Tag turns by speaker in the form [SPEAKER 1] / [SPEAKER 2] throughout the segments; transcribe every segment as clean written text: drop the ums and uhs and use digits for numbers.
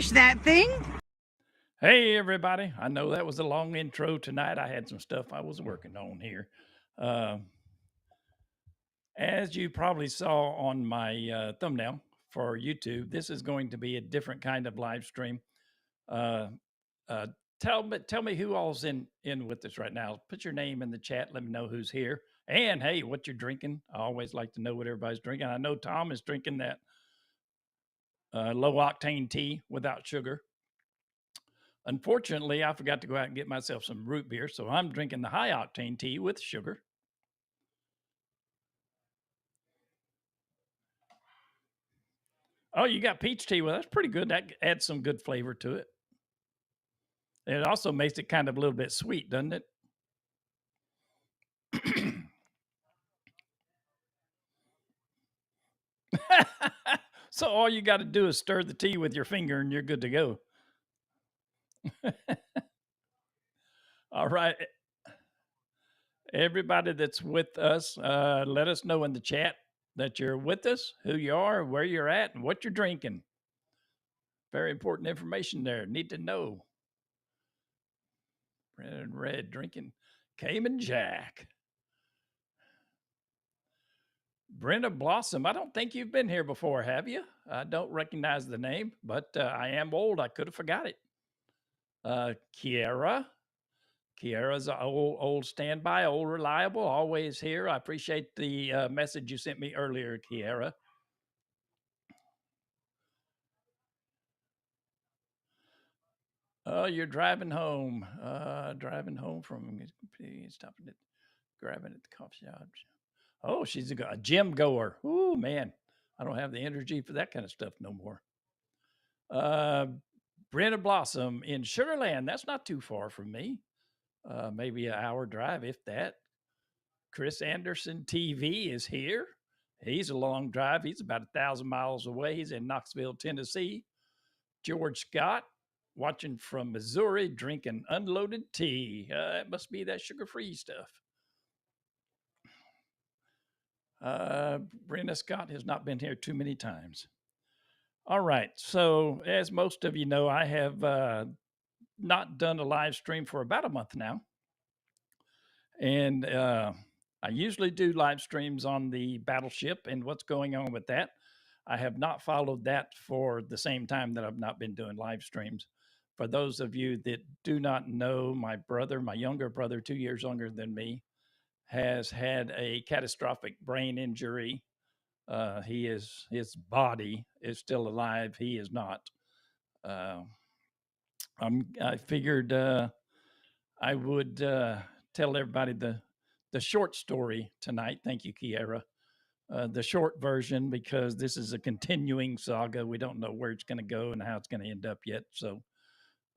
[SPEAKER 1] push that thing.
[SPEAKER 2] Hey, everybody. I know that was a long intro tonight. I had some stuff I was working on here. Uh, as you probably saw on my thumbnail for YouTube, this is going to be a different kind of live stream. Uh, uh, tell me who all's in with us right now. Put your name in the chat. Let me know who's here. And hey, what you're drinking. I always like to know what everybody's drinking. I know Tom is drinking that low octane tea without sugar. Unfortunately, I forgot to go out and get myself some root beer, so I'm drinking the high octane tea with sugar. Oh, you got peach tea? Well, that's pretty good. That adds some good flavor to it. It also makes it kind of a little bit sweet, doesn't it? So all you got to do is stir the tea with your finger and you're good to go. All right. Everybody that's with us, let us know in the chat that you're with us, who you are, where you're at, and what you're drinking. Very important information there. Need to know. Red drinking Cayman Jack. Brenda Blossom. I don't think you've been here before, have you? I don't recognize the name, but I am old. I could have forgot it. Kiara. Kiara's an old standby, old reliable, always here. I appreciate the message you sent me earlier, Kiara. Oh, you're driving home. Driving home from stopping at grabbing at the coffee shop. Oh, she's a gym goer. Oh man, I don't have the energy for that kind of stuff no more. Brenda Blossom in Sugarland. That's not too far from me. Maybe an hour drive, if that. Chris Anderson TV is here. He's a long drive. He's about 1,000 miles away. He's in Knoxville, Tennessee. George Scott watching from Missouri, drinking unloaded tea. It must be that sugar-free stuff. Brenda Scott has not been here too many times. All right. So, as most of you know, I have not done a live stream for about a month now. And I usually do live streams on the battleship and what's going on with that. I have not followed that for the same time that I've not been doing live streams. For those of you that do not know, my brother, my younger brother, 2 years younger than me, has had a catastrophic brain injury. His body is still alive. He is not. I figured I would tell everybody the short story tonight. Thank you, Kiara. The short version, because this is a continuing saga. We don't know where it's going to go and how it's going to end up yet. So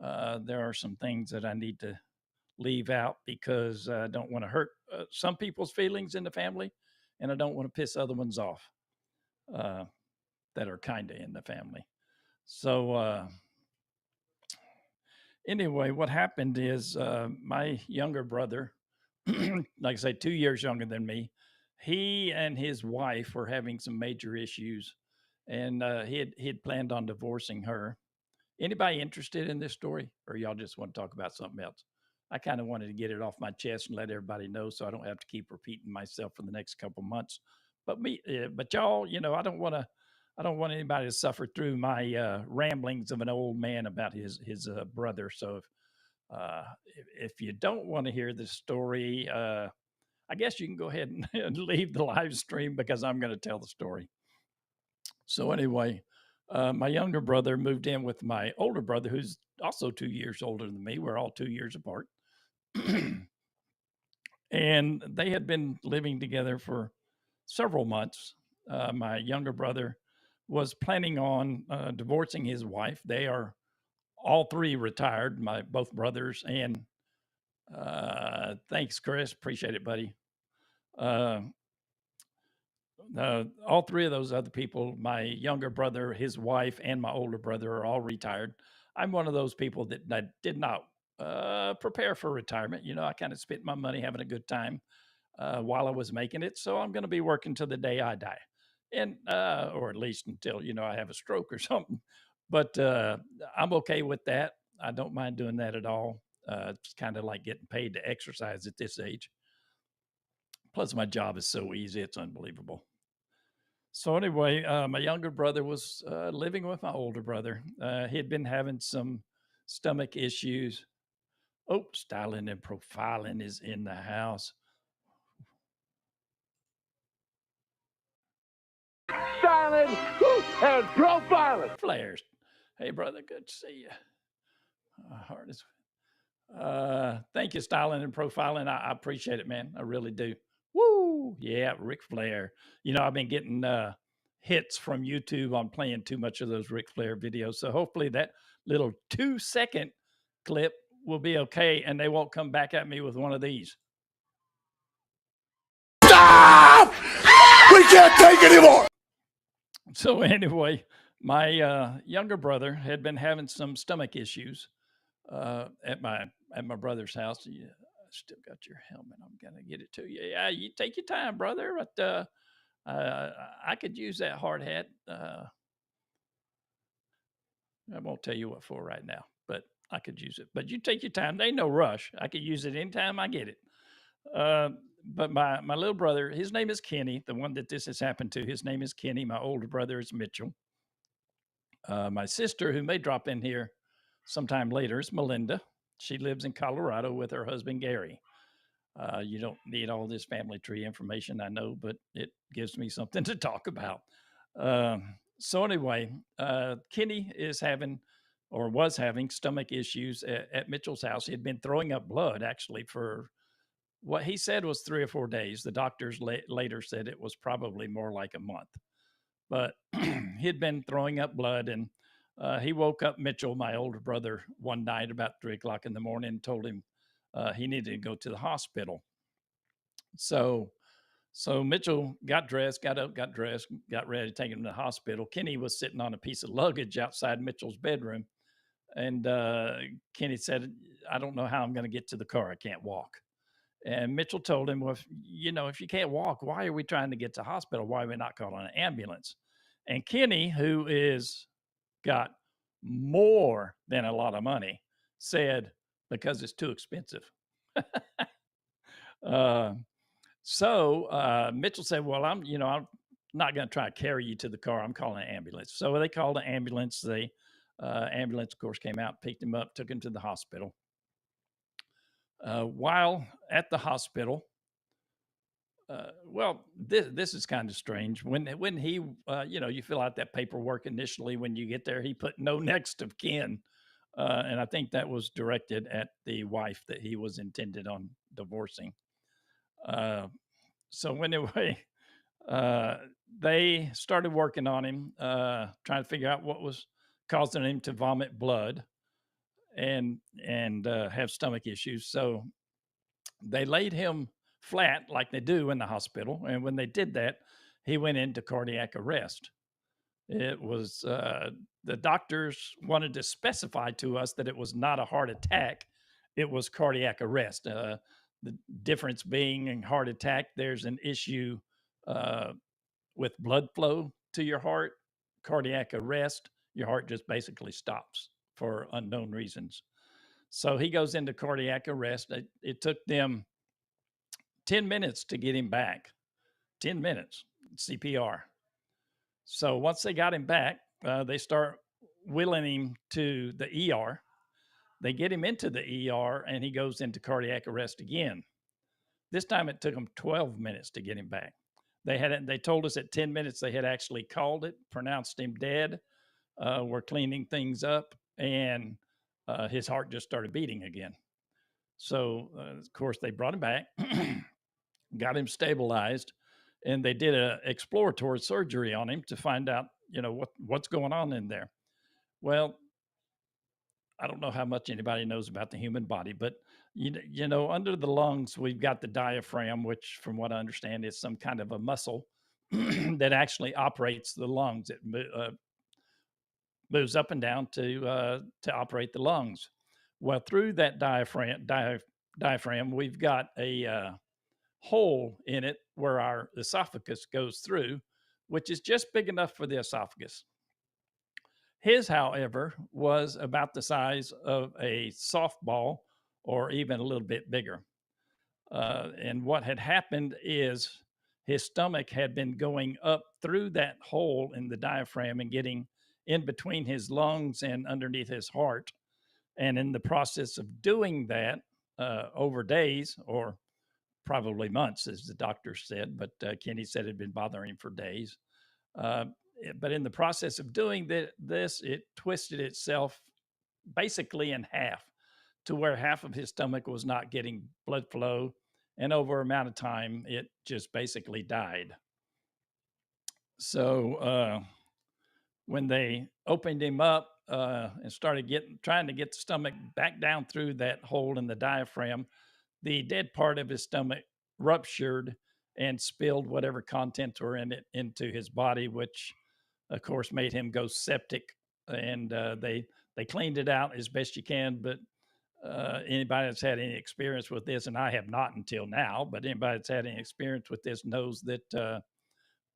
[SPEAKER 2] there are some things that I need to leave out because I don't want to hurt some people's feelings in the family, and I don't want to piss other ones off that are kind of in the family. So anyway, what happened is my younger brother, like I say, 2 years younger than me, he and his wife were having some major issues, and he had planned on divorcing her. Anybody interested in this story, or y'all just want to talk about something else? I kind of wanted to get it off my chest and let everybody know, so I don't have to keep repeating myself for the next couple months. But y'all, I don't want to. I don't want anybody to suffer through my ramblings of an old man about his brother. So if you don't want to hear this story, I guess you can go ahead and leave the live stream because I'm going to tell the story. So anyway, my younger brother moved in with my older brother, who's also 2 years older than me. We're all 2 years apart. And they had been living together for several months. My younger brother was planning on divorcing his wife. They are all three retired, my both brothers. And thanks, Chris. Appreciate it, buddy. All three of those other people, my younger brother, his wife, and my older brother, are all retired. I'm one of those people that did not prepare for retirement. I kind of spent my money having a good time while I was making it. So I'm going to be working till the day I die, and or at least until I have a stroke or something. But I'm okay with that. I don't mind doing that at all. It's kind of like getting paid to exercise at this age. Plus, my job is so easy; it's unbelievable. So anyway, my younger brother was living with my older brother. He had been having some stomach issues. Oh, styling and profiling is in the house.
[SPEAKER 1] Styling and profiling.
[SPEAKER 2] Flares. Hey, brother, good to see you. Heart is. Thank you, styling and profiling. I appreciate it, man. I really do. Woo! Yeah, Ric Flair. You know, I've been getting hits from YouTube on playing too much of those Ric Flair videos. So hopefully that little 2-second clip will be okay, and they won't come back at me with one of these.
[SPEAKER 1] Stop! We can't take anymore.
[SPEAKER 2] So anyway, my younger brother had been having some stomach issues at my brother's house. Yeah, I still got your helmet. I'm gonna get it to you. Yeah, you take your time, brother. But I could use that hard hat. I won't tell you what for right now, but I could use it. But you take your time. There ain't no rush. I could use it anytime I get it. Uh, but my little brother, his name is Kenny. The one that this has happened to, his name is Kenny. My older brother is Mitchell. My sister, who may drop in here sometime later, is Melinda. She lives in Colorado with her husband Gary. You don't need all this family tree information, I know, but it gives me something to talk about. So anyway, Kenny is having or was having stomach issues at Mitchell's house. He had been throwing up blood actually for what he said was 3 or 4 days. The doctors later said it was probably more like a month. But he'd been throwing up blood, and he woke up Mitchell, my older brother, one night about 3 o'clock in the morning and told him he needed to go to the hospital. So so Mitchell got dressed, got up, got dressed, got ready to take him to the hospital. Kenny was sitting on a piece of luggage outside Mitchell's bedroom. And Kenny said, I don't know how I'm going to get to the car. I can't walk. And Mitchell told him, well, if you can't walk, why are we trying to get to the hospital? Why are we not calling an ambulance? And Kenny, who is got more than a lot of money, said, because it's too expensive. uh, so Mitchell said, well, I'm not going to try to carry you to the car. I'm calling an ambulance. So they called an ambulance. The ambulance, of course, came out, picked him up, took him to the hospital. While at the hospital, well, this is kind of strange. When he, you fill out that paperwork initially when you get there, he put no next of kin. And I think that was directed at the wife that he was intended on divorcing. Uh, so anyway, uh, they started working on him, trying to figure out what was causing him to vomit blood and have stomach issues. So they laid him flat like they do in the hospital, and when they did that, he went into cardiac arrest. It was the doctors wanted to specify to us that it was not a heart attack; it was cardiac arrest. The difference being in heart attack, there's an issue uh, with blood flow to your heart. Cardiac arrest, your heart just basically stops for unknown reasons. So he goes into cardiac arrest. It took them 10 minutes to get him back. 10 minutes CPR. So once they got him back, they start wheeling him to the ER. They get him into the ER and he goes into cardiac arrest again. This time it took them 12 minutes to get him back. They told us at 10 minutes they had actually called it, pronounced him dead, were cleaning things up, and his heart just started beating again. So, of course, they brought him back, got him stabilized, and they did a exploratory surgery on him to find out, what's going on in there. Well, I don't know how much anybody knows about the human body, but under the lungs, we've got the diaphragm, which, from what I understand, is some kind of a muscle that actually operates the lungs. It moves up and down to operate the lungs. Well, through that diaphragm, we've got a hole in it where our esophagus goes through, which is just big enough for the esophagus. His, however, was about the size of a softball or even a little bit bigger. And what had happened is his stomach had been going up through that hole in the diaphragm and getting in between his lungs and underneath his heart. And in the process of doing that over days or probably months, as the doctor said, but Kenny said it had been bothering him for days. Uh, but in the process of doing this, it twisted itself basically in half to where half of his stomach was not getting blood flow. And over amount of time, it just basically died. So when they opened him up and started trying to get the stomach back down through that hole in the diaphragm, the dead part of his stomach ruptured and spilled whatever contents were in it into his body, which of course made him go septic. And they cleaned it out as best you can, but anybody that's had any experience with this, and I have not until now, but anybody that's had any experience with this knows that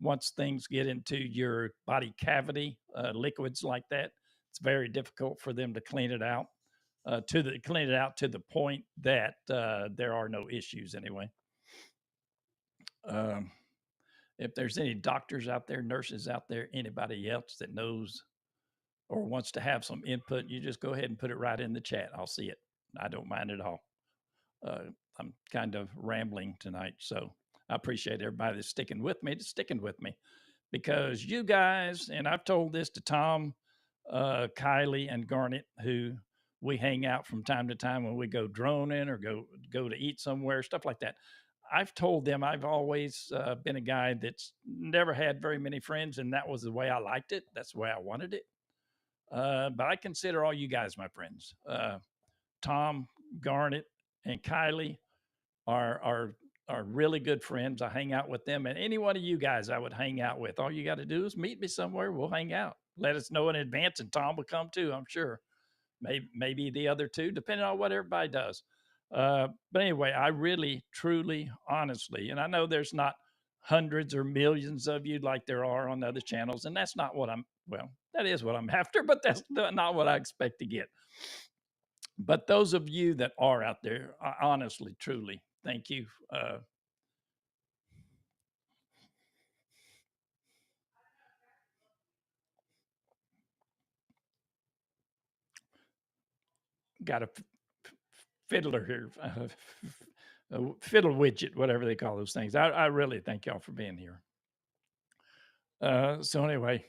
[SPEAKER 2] once things get into your body cavity, liquids like that, it's very difficult for them to clean it out. Clean it out to the point that there are no issues anyway. Um, if there's any doctors out there, nurses out there, anybody else that knows or wants to have some input, you just go ahead and put it right in the chat. I'll see it. I don't mind at all. I'm kind of rambling tonight, so I appreciate everybody that's sticking with me, because you guys, and I've told this to Tom, Kylie, and Garnet, who we hang out from time to time when we go droning or go to eat somewhere, stuff like that. I've told them I've always been a guy that's never had very many friends, and that was the way I liked it. That's the way I wanted it. But I consider all you guys my friends. Tom, Garnet, and Kylie are really good friends. I hang out with them, and any one of you guys I would hang out with. All you got to do is meet me somewhere. We'll hang out. Let us know in advance, and Tom will come too, I'm sure. Maybe the other two, depending on what everybody does. But anyway, I really, truly, honestly, and I know there's not hundreds or millions of you like there are on other channels, and that's not what I'm. Well, that is what I'm after, but that's not what I expect to get. But those of you that are out there, honestly, truly, thank you. Got a fiddler here, a fiddle widget, whatever they call those things. I really thank y'all for being here. So anyway,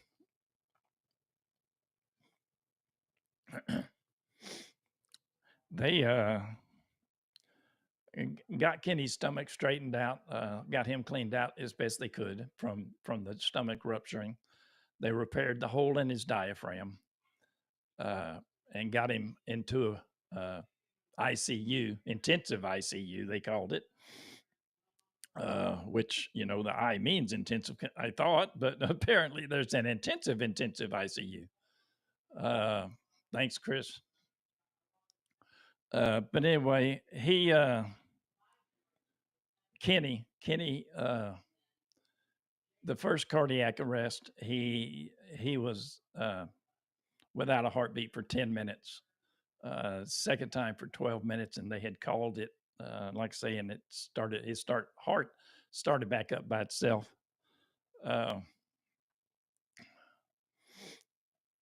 [SPEAKER 2] they got Kenny's stomach straightened out, got him cleaned out as best they could from the stomach rupturing. They repaired the hole in his diaphragm and got him into ICU, intensive ICU, they called it. Which, you know, the I means intensive, I thought, but apparently there's an intensive ICU. Thanks, Chris. But anyway, Kenny, the first cardiac arrest, he was without a heartbeat for 10 minutes. Second time for 12 minutes, and they had called it, like I say, and his heart started back up by itself.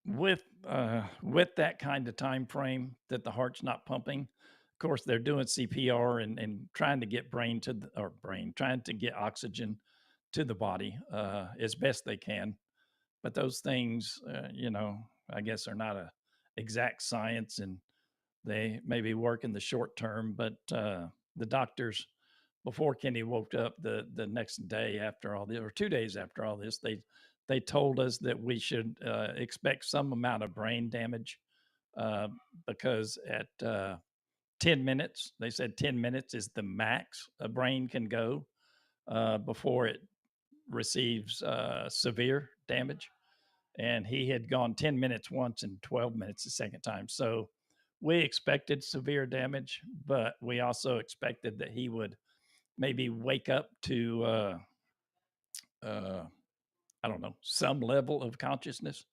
[SPEAKER 2] With that kind of time frame that the heart's not pumping, of course they're doing CPR and trying to get trying to get oxygen to the body as best they can. But those things, I guess are not a exact science, and they maybe work in the short term. But the doctors, before Kenny woke up the next day after all this, or 2 days after all this, they told us that we should expect some amount of brain damage because at 10 minutes, they said 10 minutes is the max a brain can go before it receives severe damage. And he had gone 10 minutes once and 12 minutes the second time. So we expected severe damage, but we also expected that he would maybe wake up to, I don't know, some level of consciousness.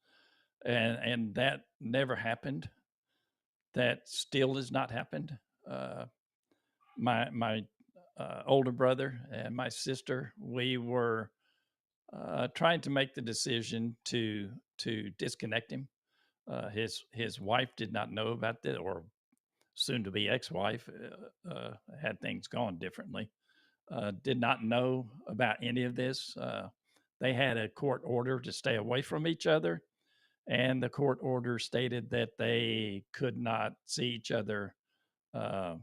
[SPEAKER 2] and that never happened. That still has not happened. My older brother and my sister, we were trying to make the decision to disconnect him. His wife did not know about this, or soon to be ex-wife had things gone differently. Did not know about any of this. They had a court order to stay away from each other, and the court order stated that they could not see each other uh,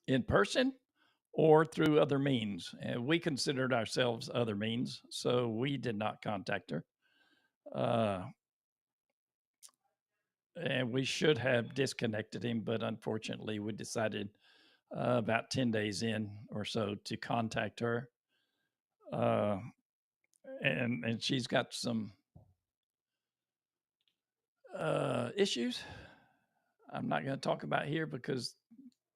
[SPEAKER 2] in person or through other means. And we considered ourselves other means, so we did not contact her. Uh, and we should have disconnected him, but unfortunately, we decided about 10 days in or so to contact her. Uh, and she's got some issues I'm not going to talk about here because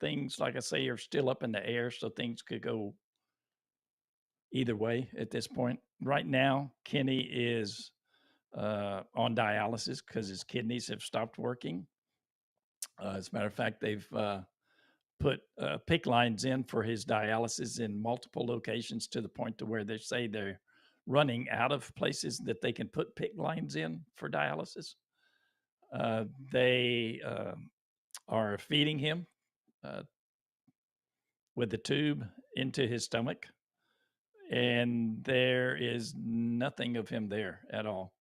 [SPEAKER 2] things, like I say, are still up in the air. So things could go either way at this point. Right now, Kenny is on dialysis because his kidneys have stopped working. As a matter of fact, they've put PIC lines in for his dialysis in multiple locations to the point to where they say they're running out of places that they can put PIC lines in for dialysis. They are feeding him uh, with the tube into his stomach, and there is nothing of him there at all.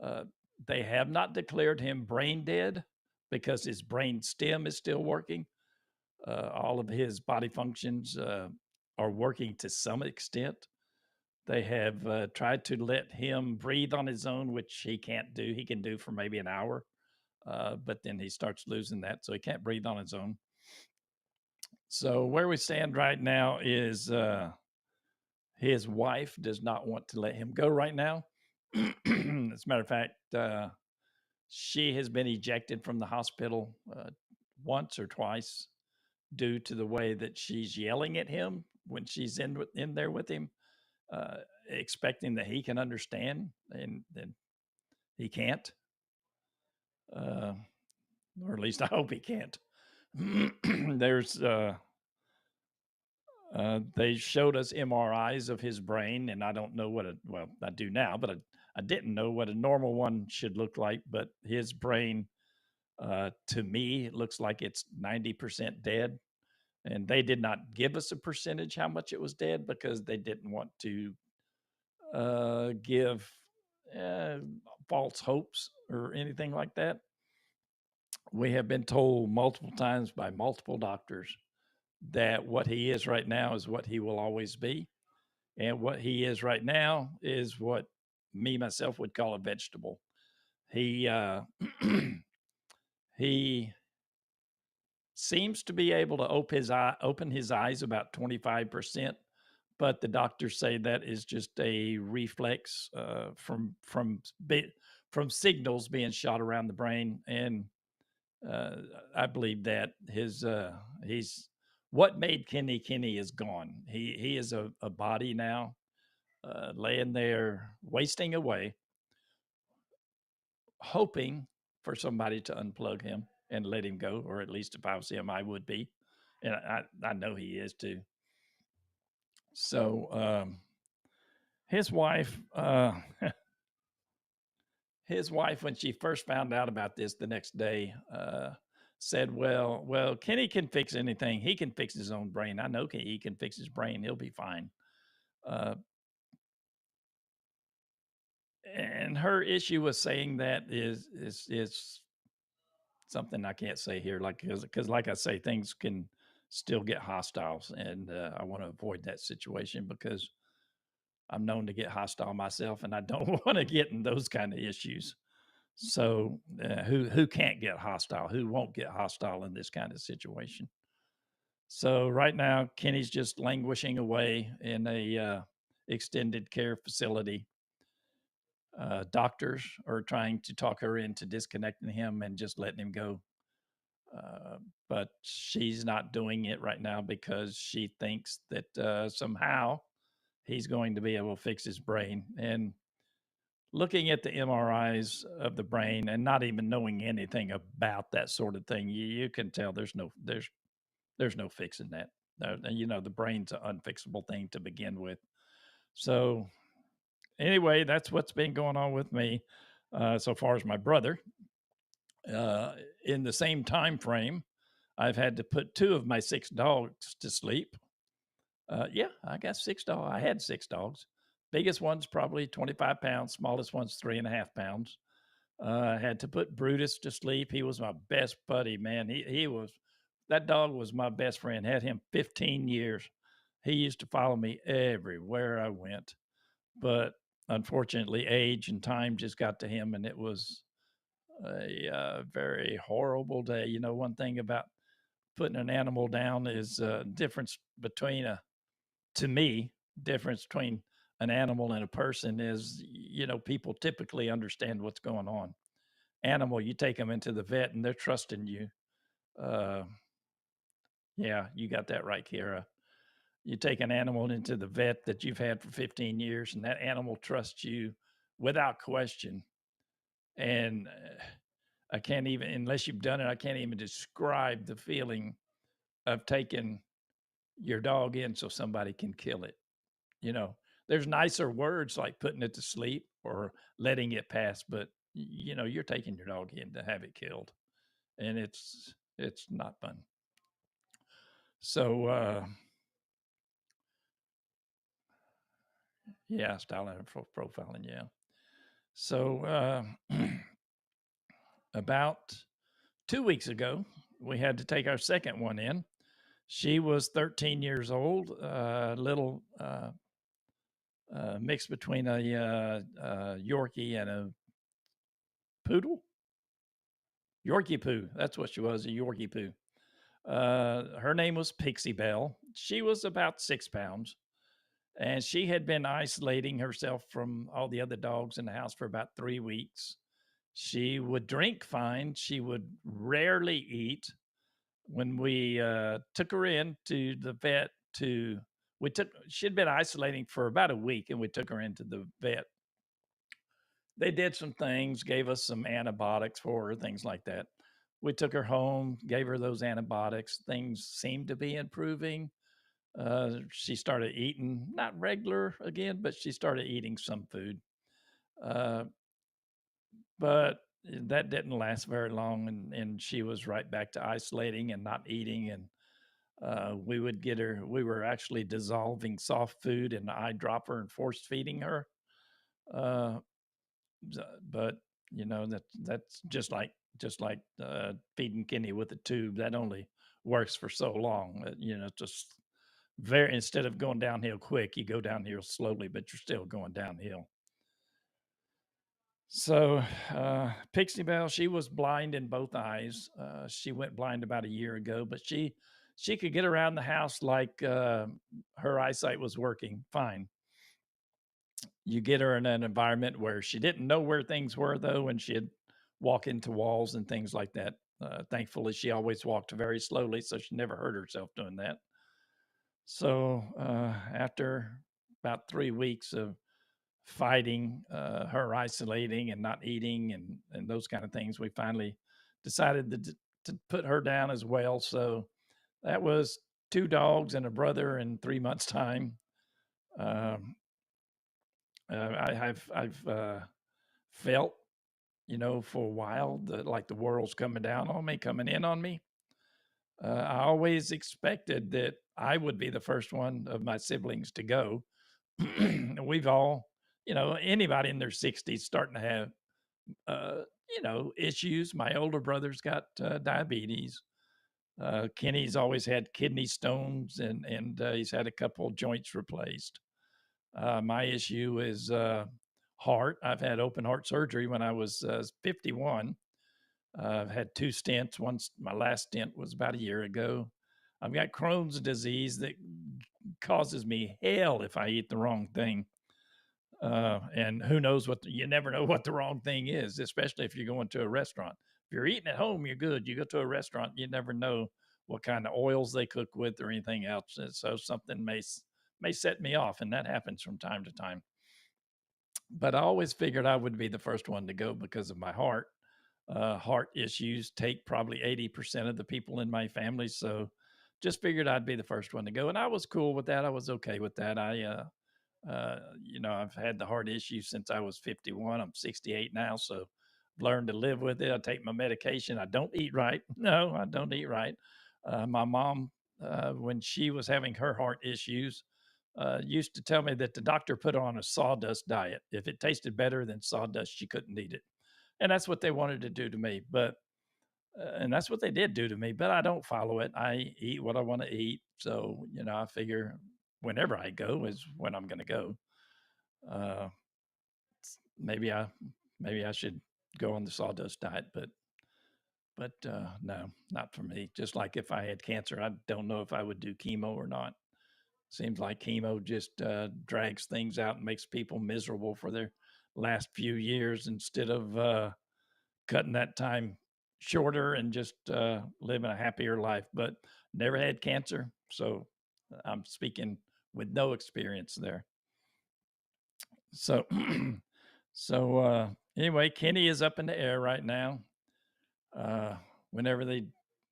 [SPEAKER 2] Uh, they have not declared him brain dead because his brain stem is still working. All of his body functions are working to some extent. They have tried to let him breathe on his own, which he can't do. He can do for maybe an hour, but then he starts losing that, so he can't breathe on his own. So where we stand right now is his wife does not want to let him go right now. As a matter of fact, she has been ejected from the hospital once or twice due to the way that she's yelling at him when she's in there with him, uh, expecting that he can understand, and then he can't, uh, or at least I hope he can't. There's they showed us MRIs of his brain, and I don't know well, I do now, but I didn't know what a normal one should look like. But his brain, to me, it looks like it's 90% dead. And they did not give us a percentage how much it was dead because they didn't want to give uh, false hopes or anything like that. We have been told multiple times by multiple doctors that what he is right now is what he will always be. And what he is right now is what me myself would call a vegetable. He he seems to be able to open his eyes about 25%, but the doctors say that is just a reflex from signals being shot around the brain. And uh, I believe that he's what made Kenny is gone. He is a body now, laying there wasting away, hoping for somebody to unplug him and let him go, or at least if I was him, I would be, and I know he is too. So his wife, his wife, when she first found out about this the next day, said, "Well, Kenny can fix anything. He can fix his own brain. I know he can fix his brain. He'll be fine." Uh, and her issue with saying that is something I can't say here, like because like I say, things can still get hostiles, and I want to avoid that situation because I'm known to get hostile myself, and I don't want to get in those kind of issues. So who can't get hostile? Who won't get hostile in this kind of situation? So right now, Kenny's just languishing away in a extended care facility. Doctors are trying to talk her into disconnecting him and just letting him go. Uh, but she's not doing it right now because she thinks that somehow he's going to be able to fix his brain. And looking at the MRIs of the brain and not even knowing anything about that sort of thing, you can tell there's no fixing that. The brain's an unfixable thing to begin with. So anyway, that's what's been going on with me. So far as my brother, uh, in the same time frame, I've had to put two of my six dogs to sleep. Yeah, I got six dogs. I had six dogs. Biggest one's probably 25 pounds. Smallest one's 3.5 pounds. I had to put Brutus to sleep. He was my best buddy, man. He was that dog was my best friend. Had him 15 years. He used to follow me everywhere I went. But unfortunately, age and time just got to him, and it was a very horrible day. One thing about putting an animal down is difference between to me, difference between an animal and a person is, people typically understand what's going on. Animal, you take them into the vet and they're trusting you. Uh, yeah, you got that right, Kara. You take an animal into the vet that you've had for 15 years, and that animal trusts you without question. And I can't even, unless you've done it, I can't even describe the feeling of taking your dog in so somebody can kill it. You know, there's nicer words like putting it to sleep or letting it pass, but you're taking your dog in to have it killed, and it's not fun. So yeah, styling and profiling, yeah. So about 2 weeks ago, we had to take our second one in. She was 13 years old, little mix between a Yorkie and a poodle. Yorkie poo. That's what she was, a Yorkie poo. Her name was Pixie Belle. She was about 6 pounds, and she had been isolating herself from all the other dogs in the house for about 3 weeks. She would drink fine. She would rarely eat. When we took her in to the vet she'd been isolating for about a week, and we took her into the vet. They did some things, gave us some antibiotics for her, things like that. We took her home, gave her those antibiotics. Things seemed to be improving. She started eating, not regular again, but she started eating some food. Uh, but that didn't last very long, and she was right back to isolating and not eating. And we would get her, we were actually dissolving soft food in the eyedropper and force feeding her. Uh, but that's just like feeding Kenny with a tube. That only works for so long. Just very instead of going downhill quick, you go downhill slowly, but you're still going downhill. So Pixie Belle, she was blind in both eyes. She went blind about a year ago, but she could get around the house like her eyesight was working fine. You get her in an environment where she didn't know where things were though, and she'd walk into walls and things like that. Thankfully, she always walked very slowly, so she never hurt herself doing that. So after about 3 weeks of fighting her isolating and not eating and those kind of things, we finally decided to put her down as well. So that was two dogs and a brother in 3 months' time. Um, I've felt, for a while that like the world's coming down on me, coming in on me. I always expected that I would be the first one of my siblings to go. We've all, anybody in their 60s starting to have, issues. My older brother's got diabetes. Kenny's always had kidney stones, and he's had a couple of joints replaced. My issue is heart. I've had open heart surgery when I was 51. I've had two stents. My last stent was about a year ago. I've got Crohn's disease that causes me hell if I eat the wrong thing. And who knows you never know what the wrong thing is, especially if you're going to a restaurant. If you're eating at home, you're good. You go to a restaurant, you never know what kind of oils they cook with or anything else. And so something may set me off, and that happens from time to time. but I always figured I would be the first one to go because of my heart. Heart issues take probably 80% of the people in my family. So just figured I'd be the first one to go. And I was cool with that. I was okay with that. I've had the heart issue since I was 51. I'm 68 now. So I've learned to live with it. I take my medication. I don't eat right. No, I don't eat right. My mom, when she was having her heart issues, used to tell me that the doctor put her on a sawdust diet. If it tasted better than sawdust, she couldn't eat it. And that's what they wanted to do to me. And that's what they did do to me. But I don't follow it. I eat what I want to eat. So, I figure whenever I go is when I'm going to go. Uh, maybe I should go on the sawdust diet, but no, not for me. Just like if I had cancer, I don't know if I would do chemo or not. Seems like chemo just drags things out and makes people miserable for their last few years instead of cutting that time shorter and just living a happier life. But never had cancer, so I'm speaking with no experience there. So, anyway, Kenny is up in the air right now. Uh, whenever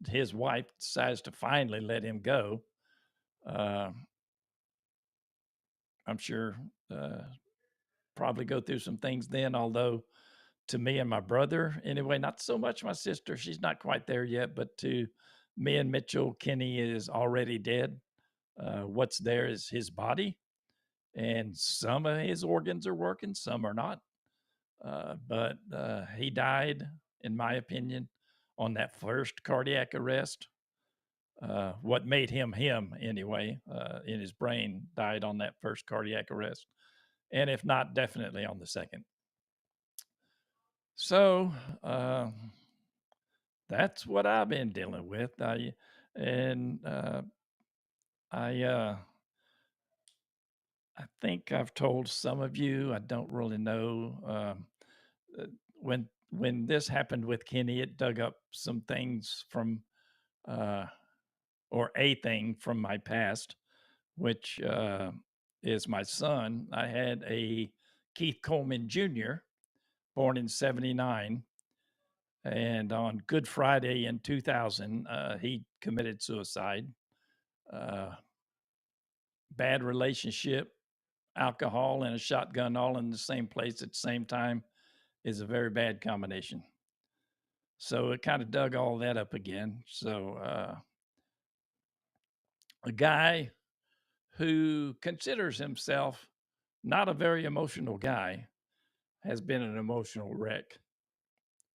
[SPEAKER 2] his wife decides to finally let him go, uh, I'm sure probably go through some things then. Although to me and my brother, anyway, not so much my sister; she's not quite there yet. But to me and Mitchell, Kenny is already dead. What's there is his body, and some of his organs are working, some are not. But he died, in my opinion, on that first cardiac arrest. What made him him, anyway, in his brain, died on that first cardiac arrest. And if not, definitely on the second. So that's what I've been dealing with. And I, uh, I think I've told some of you. I don't really know. Uh, when this happened with Kenny, it dug up some things from, uh, or a thing from my past, which is my son. I had a Keith Coleman Jr., born in '79. And on Good Friday in 2000, he committed suicide. Uh, Bad relationship, alcohol, and a shotgun all in the same place at the same time is a very bad combination. So it kind of dug all that up again. So a guy who considers himself not a very emotional guy has been an emotional wreck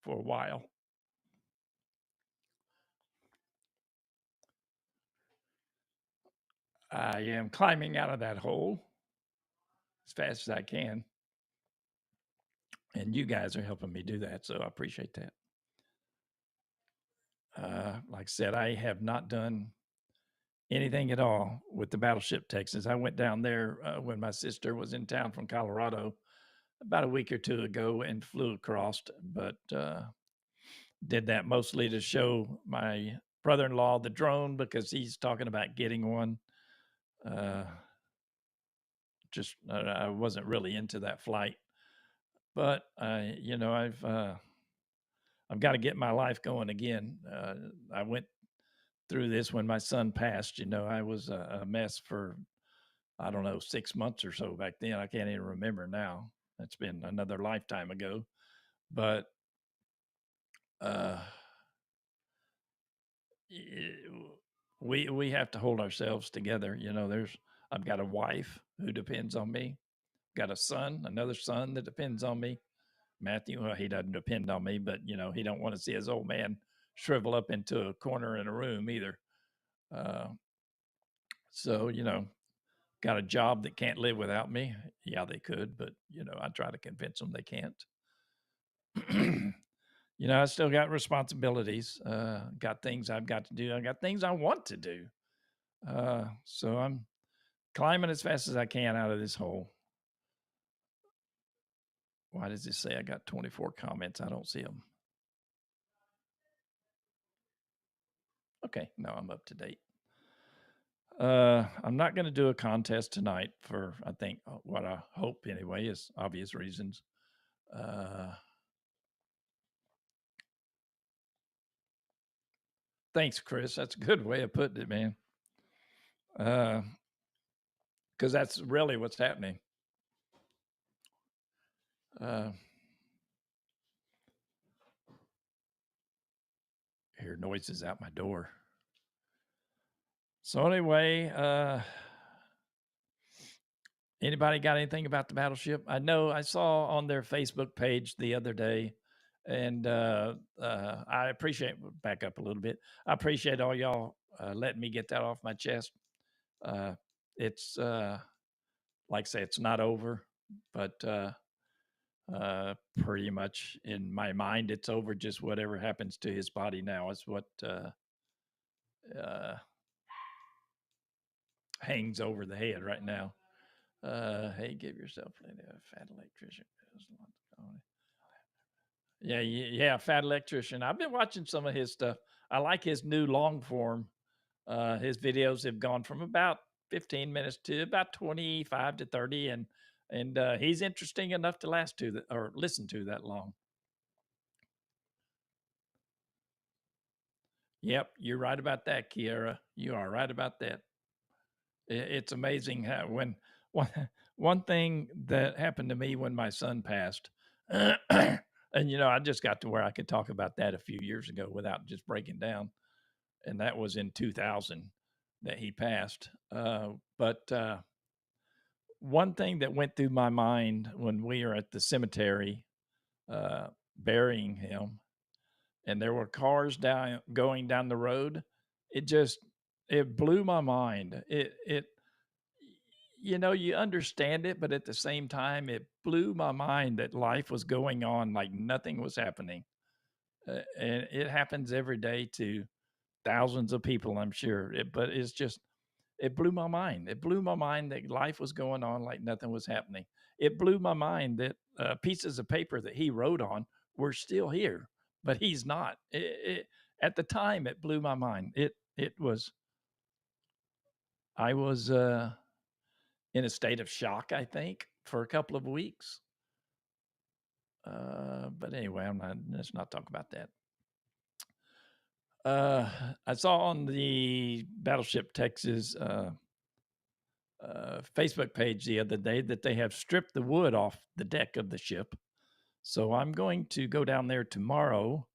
[SPEAKER 2] for a while. I am climbing out of that hole as fast as I can. And you guys are helping me do that. So I appreciate that. Like I said, I have not done anything at all with the Battleship Texas. I went down there when my sister was in town from Colorado about a week or two ago and flew across, but did that mostly to show my brother-in-law the drone because he's talking about getting one. Uh, I wasn't really into that flight, but I've got to get my life going again. I went through this when my son passed. I was a mess for, I don't know, 6 months or so back then. I can't even remember now. It's been another lifetime ago. But uh, we have to hold ourselves together. I've got a wife who depends on me. Got a son, another son that depends on me. Matthew, well, he doesn't depend on me, but he don't want to see his old man shrivel up into a corner in a room either. Uh, so got a job that can't live without me. Yeah, they could, but I try to convince them they can't. I still got responsibilities. Got things I've got to do. I got things I want to do. So I'm climbing as fast as I can out of this hole. Why does it say I got 24 comments? I don't see them. Okay, no, I'm up to date. I'm not going to do a contest tonight for, I think, what I hope anyway is obvious reasons. Thanks, Chris. That's a good way of putting it, man. Because that's really what's happening. Hear noises out my door. So anyway, anybody got anything about the battleship? I know I saw on their Facebook page the other day, and I appreciate, back up a little bit. I appreciate all y'all letting me get that off my chest. It's like I say, it's not over, but pretty much in my mind, it's over. Just whatever happens to his body now is what hangs over the head right now. Hey, give yourself a fat electrician. Yeah, fat electrician. I've been watching some of his stuff. I like his new long form. His videos have gone from about 15 minutes to about 25 to 30, and he's interesting enough to last to or listen to that long. Yep, you're right about that, Kiara. You are right about that. It's amazing how when one thing that happened to me when my son passed, and I just got to where I could talk about that a few years ago without just breaking down, and that was in 2000 that he passed. But one thing that went through my mind when we were at the cemetery burying him, and there were cars going down the road, it blew my mind. It you understand it, but at the same time, it blew my mind that life was going on like nothing was happening. And it happens every day to thousands of people, I'm sure. But it blew my mind. It blew my mind that life was going on like nothing was happening. It blew my mind that pieces of paper that he wrote on were still here, but he's not. At the time, it blew my mind. I was in a state of shock, I think, for a couple of weeks. But anyway, let's not talk about that. I saw on the Battleship Texas Facebook page the other day that they have stripped the wood off the deck of the ship. So I'm going to go down there tomorrow.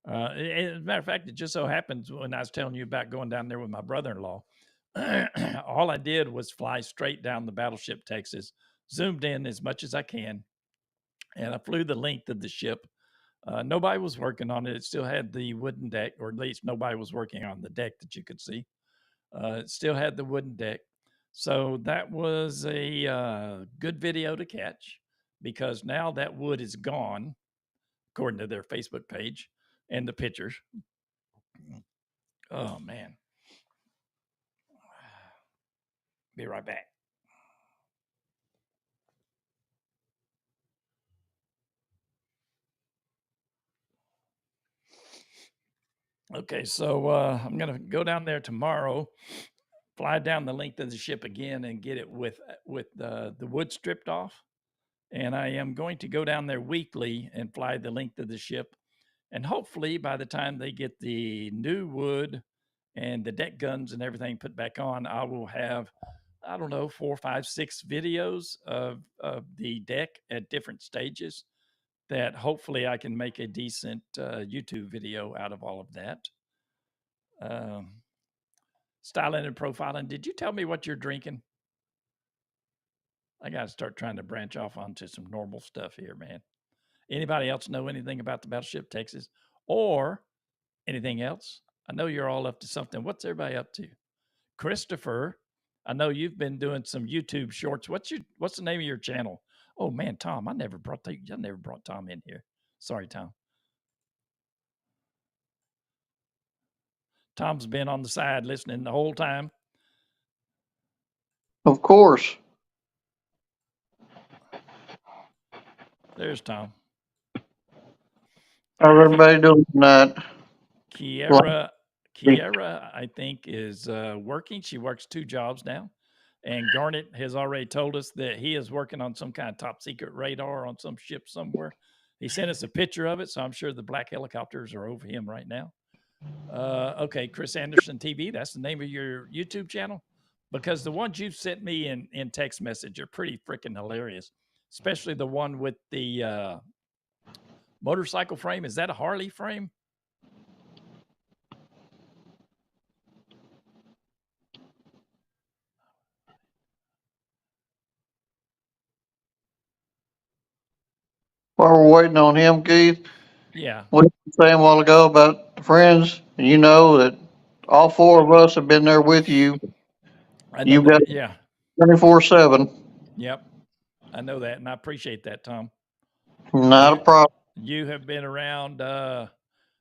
[SPEAKER 2] As a matter of fact, it just so happens when I was telling you about going down there with my brother-in-law, all I did was fly straight down the Battleship Texas, zoomed in as much as I can, and I flew the length of the ship. Nobody was working on it. It still had the wooden deck, or at least nobody was working on the deck that you could see. It still had the wooden deck. So that was a good video to catch because now that wood is gone, according to their Facebook page and the pictures. Oh, man. Be right back. Okay, so I'm going to go down there tomorrow, fly down the length of the ship again and get it with the wood stripped off. And I am going to go down there weekly and fly the length of the ship. And hopefully by the time they get the new wood and the deck guns and everything put back on, I will have, I don't know, 4, 5, 6 videos of the deck at different stages that hopefully I can make a decent YouTube video out of all of that. Styling and profiling. Did you tell me what you're drinking? I got to start trying to branch off onto some normal stuff here, man. Anybody else know anything about the Battleship Texas or anything else? I know you're all up to something. What's everybody up to? Christopher, I know you've been doing some YouTube shorts. What's the name of your channel? Oh man, Tom, I never brought Tom in here. Sorry, Tom. Tom's been on the side listening the whole time.
[SPEAKER 3] Of course.
[SPEAKER 2] There's Tom.
[SPEAKER 3] How's everybody doing tonight?
[SPEAKER 2] Kiara Kiera, I think, is working. She works 2 jobs now. And Garnet has already told us that he is working on some kind of top secret radar on some ship somewhere. He sent us a picture of it, so I'm sure the black helicopters are over him right now. Okay, Chris Anderson TV, that's the name of your YouTube channel? Because the ones you've sent me in text message are pretty freaking hilarious, especially the one with the motorcycle frame. Is that a Harley frame?
[SPEAKER 3] While we're waiting on him, Keith,
[SPEAKER 2] Yeah.
[SPEAKER 3] what you were saying a while ago about the friends, you know that all 4 of us have been there with you.
[SPEAKER 2] I know
[SPEAKER 3] You've got
[SPEAKER 2] that. Yeah.
[SPEAKER 3] 24/7.
[SPEAKER 2] Yep. I know that, and I appreciate that, Tom.
[SPEAKER 3] Not a problem.
[SPEAKER 2] You have been around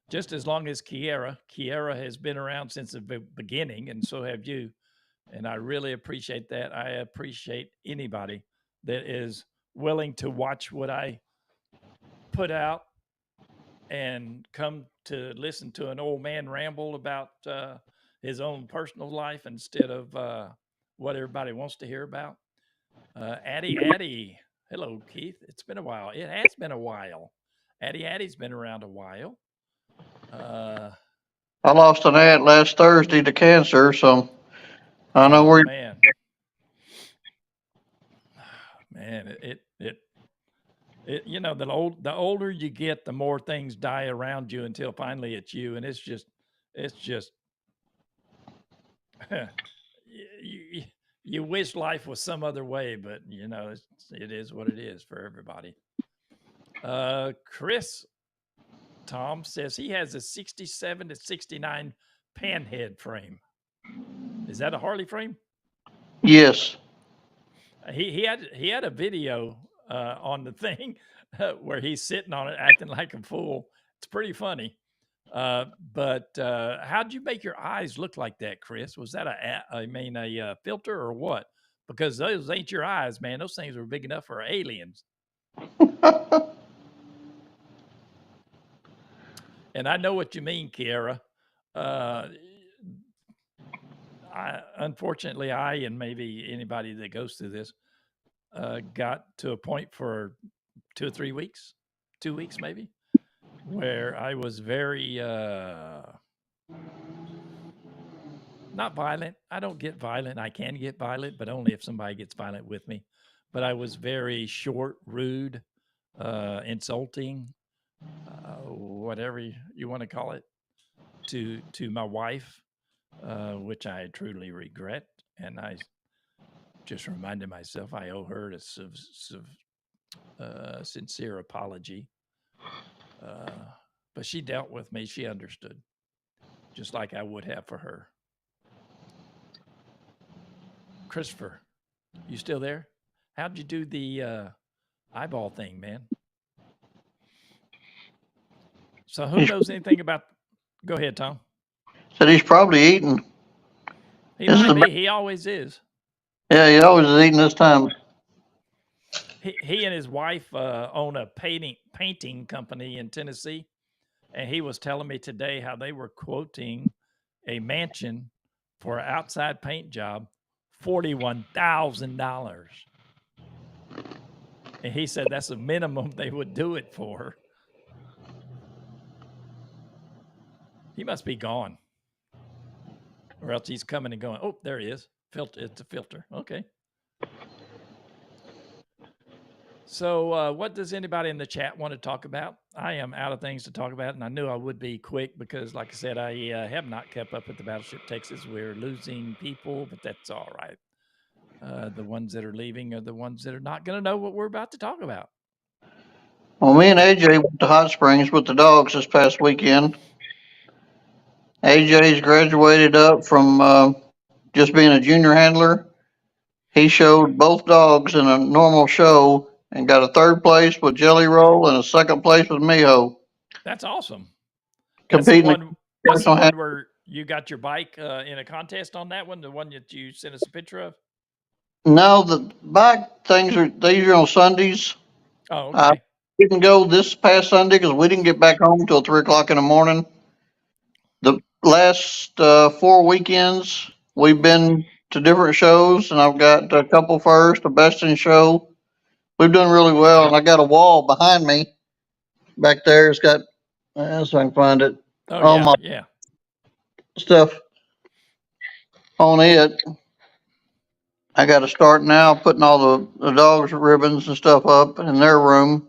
[SPEAKER 2] just as long as Kiera. Kiera has been around since the beginning, and so have you. And I really appreciate that. I appreciate anybody that is willing to watch what I put out and come to listen to an old man ramble about his own personal life instead of what everybody wants to hear about. Addie, hello, Keith. It's been a while. It has been a while. Addie's been around a while.
[SPEAKER 3] I lost an aunt last Thursday to cancer, so I know
[SPEAKER 2] oh
[SPEAKER 3] where.
[SPEAKER 2] man, man, it you know, the older you get, the more things die around you until finally it's you, and it's just you wish life was some other way, but you know, it is what it is for everybody. Chris Tom says he has a 67 to 69 panhead frame. Is that a Harley frame?
[SPEAKER 3] Yes.
[SPEAKER 2] He had a video on the thing where he's sitting on it acting like a fool. It's pretty funny. But how'd you make your eyes look like that, Chris? Was that a filter or what? Because those ain't your eyes, man. Those things were big enough for aliens. And I know what you mean, Kiera. Unfortunately, I and maybe anybody that goes through this got to a point for 2 or 3 weeks, 2 weeks maybe, where I was very not violent. I don't get violent. I can get violent, but only if somebody gets violent with me. But I was very short, rude, insulting, whatever you want to call it, to my wife, which I truly regret. And I just reminded myself I owe her a sincere apology. But she dealt with me. She understood, just like I would have for her. Christopher, you still there? How'd you do the eyeball thing, man? So who knows anything about? Go ahead, Tom.
[SPEAKER 3] Said he's probably eating.
[SPEAKER 2] He might be. He always is.
[SPEAKER 3] Yeah, he always is eating this time.
[SPEAKER 2] He and his wife own a painting company in Tennessee, and he was telling me today how they were quoting a mansion for an outside paint job, $41,000. And he said that's the minimum they would do it for. He must be gone. Or else he's coming and going, oh, there he is. Filter, it's a filter. Okay. So what does anybody in the chat want to talk about? I am out of things to talk about, and I knew I would be quick because, like I said, I have not kept up with the Battleship Texas. We're losing people, but that's all right. The ones that are leaving are the ones that are not going to know what we're about to talk about.
[SPEAKER 3] Well, me and AJ went to Hot Springs with the dogs this past weekend. AJ's graduated up from just being a junior handler. He showed both dogs in a normal show and got a 3rd place with Jelly Roll and a 2nd place with Miho.
[SPEAKER 2] That's awesome.
[SPEAKER 3] Competing.
[SPEAKER 2] That's the one where you got your bike in a contest on that one, the one that you sent us a picture of?
[SPEAKER 3] No, the bike things are on Sundays.
[SPEAKER 2] Oh, okay.
[SPEAKER 3] Didn't go this past Sunday because we didn't get back home until 3 o'clock in the morning. The last 4 weekends, we've been to different shows, and I've got a couple first, a best in show. We've done really well, and I got a wall behind me back there. It's got, so I can find it,
[SPEAKER 2] Oh
[SPEAKER 3] all
[SPEAKER 2] yeah,
[SPEAKER 3] my
[SPEAKER 2] yeah,
[SPEAKER 3] stuff on it. I got to start now putting all the dogs' ribbons and stuff up in their room.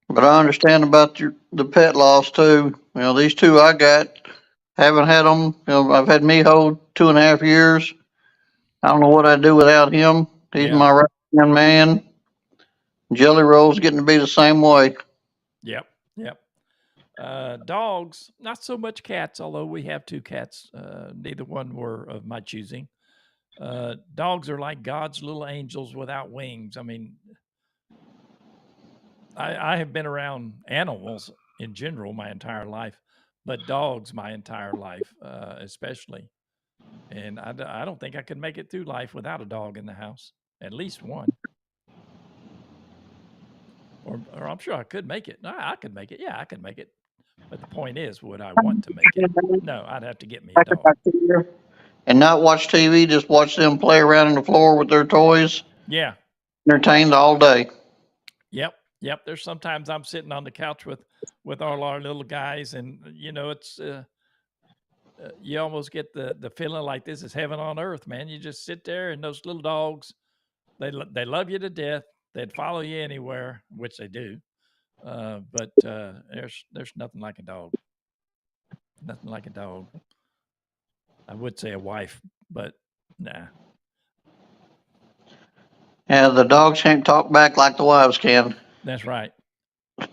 [SPEAKER 3] But I understand about the pet loss too. These two I got, haven't had them. I've had Miho 2.5 years. I don't know what I'd do without him. He's
[SPEAKER 2] yeah,
[SPEAKER 3] my right hand man. Jelly Roll's getting to be the same way.
[SPEAKER 2] yep, yep. Dogs, not so much cats, although we have two cats. Neither one were of my choosing. Dogs are like God's little angels without wings. I mean, I have been around animals in general my entire life, but dogs my entire life, especially. And I don't think I could make it through life without a dog in the house, at least one. Or I'm sure I could make it. No, I could make it. Yeah, I could make it. But the point is, would I want to make it? No, I'd have to get me a dog.
[SPEAKER 3] And not watch TV, just watch them play around on the floor with their toys,
[SPEAKER 2] Yeah.
[SPEAKER 3] entertained all day.
[SPEAKER 2] Yep. Yep. There's sometimes I'm sitting on the couch with all our little guys, and it's you almost get the feeling like this is heaven on earth, man. You just sit there, and those little dogs, they love you to death. They'd follow you anywhere, which they do. But there's nothing like a dog. Nothing like a dog. I would say a wife, but nah.
[SPEAKER 3] Yeah, the dogs can't talk back like the wives can.
[SPEAKER 2] That's right.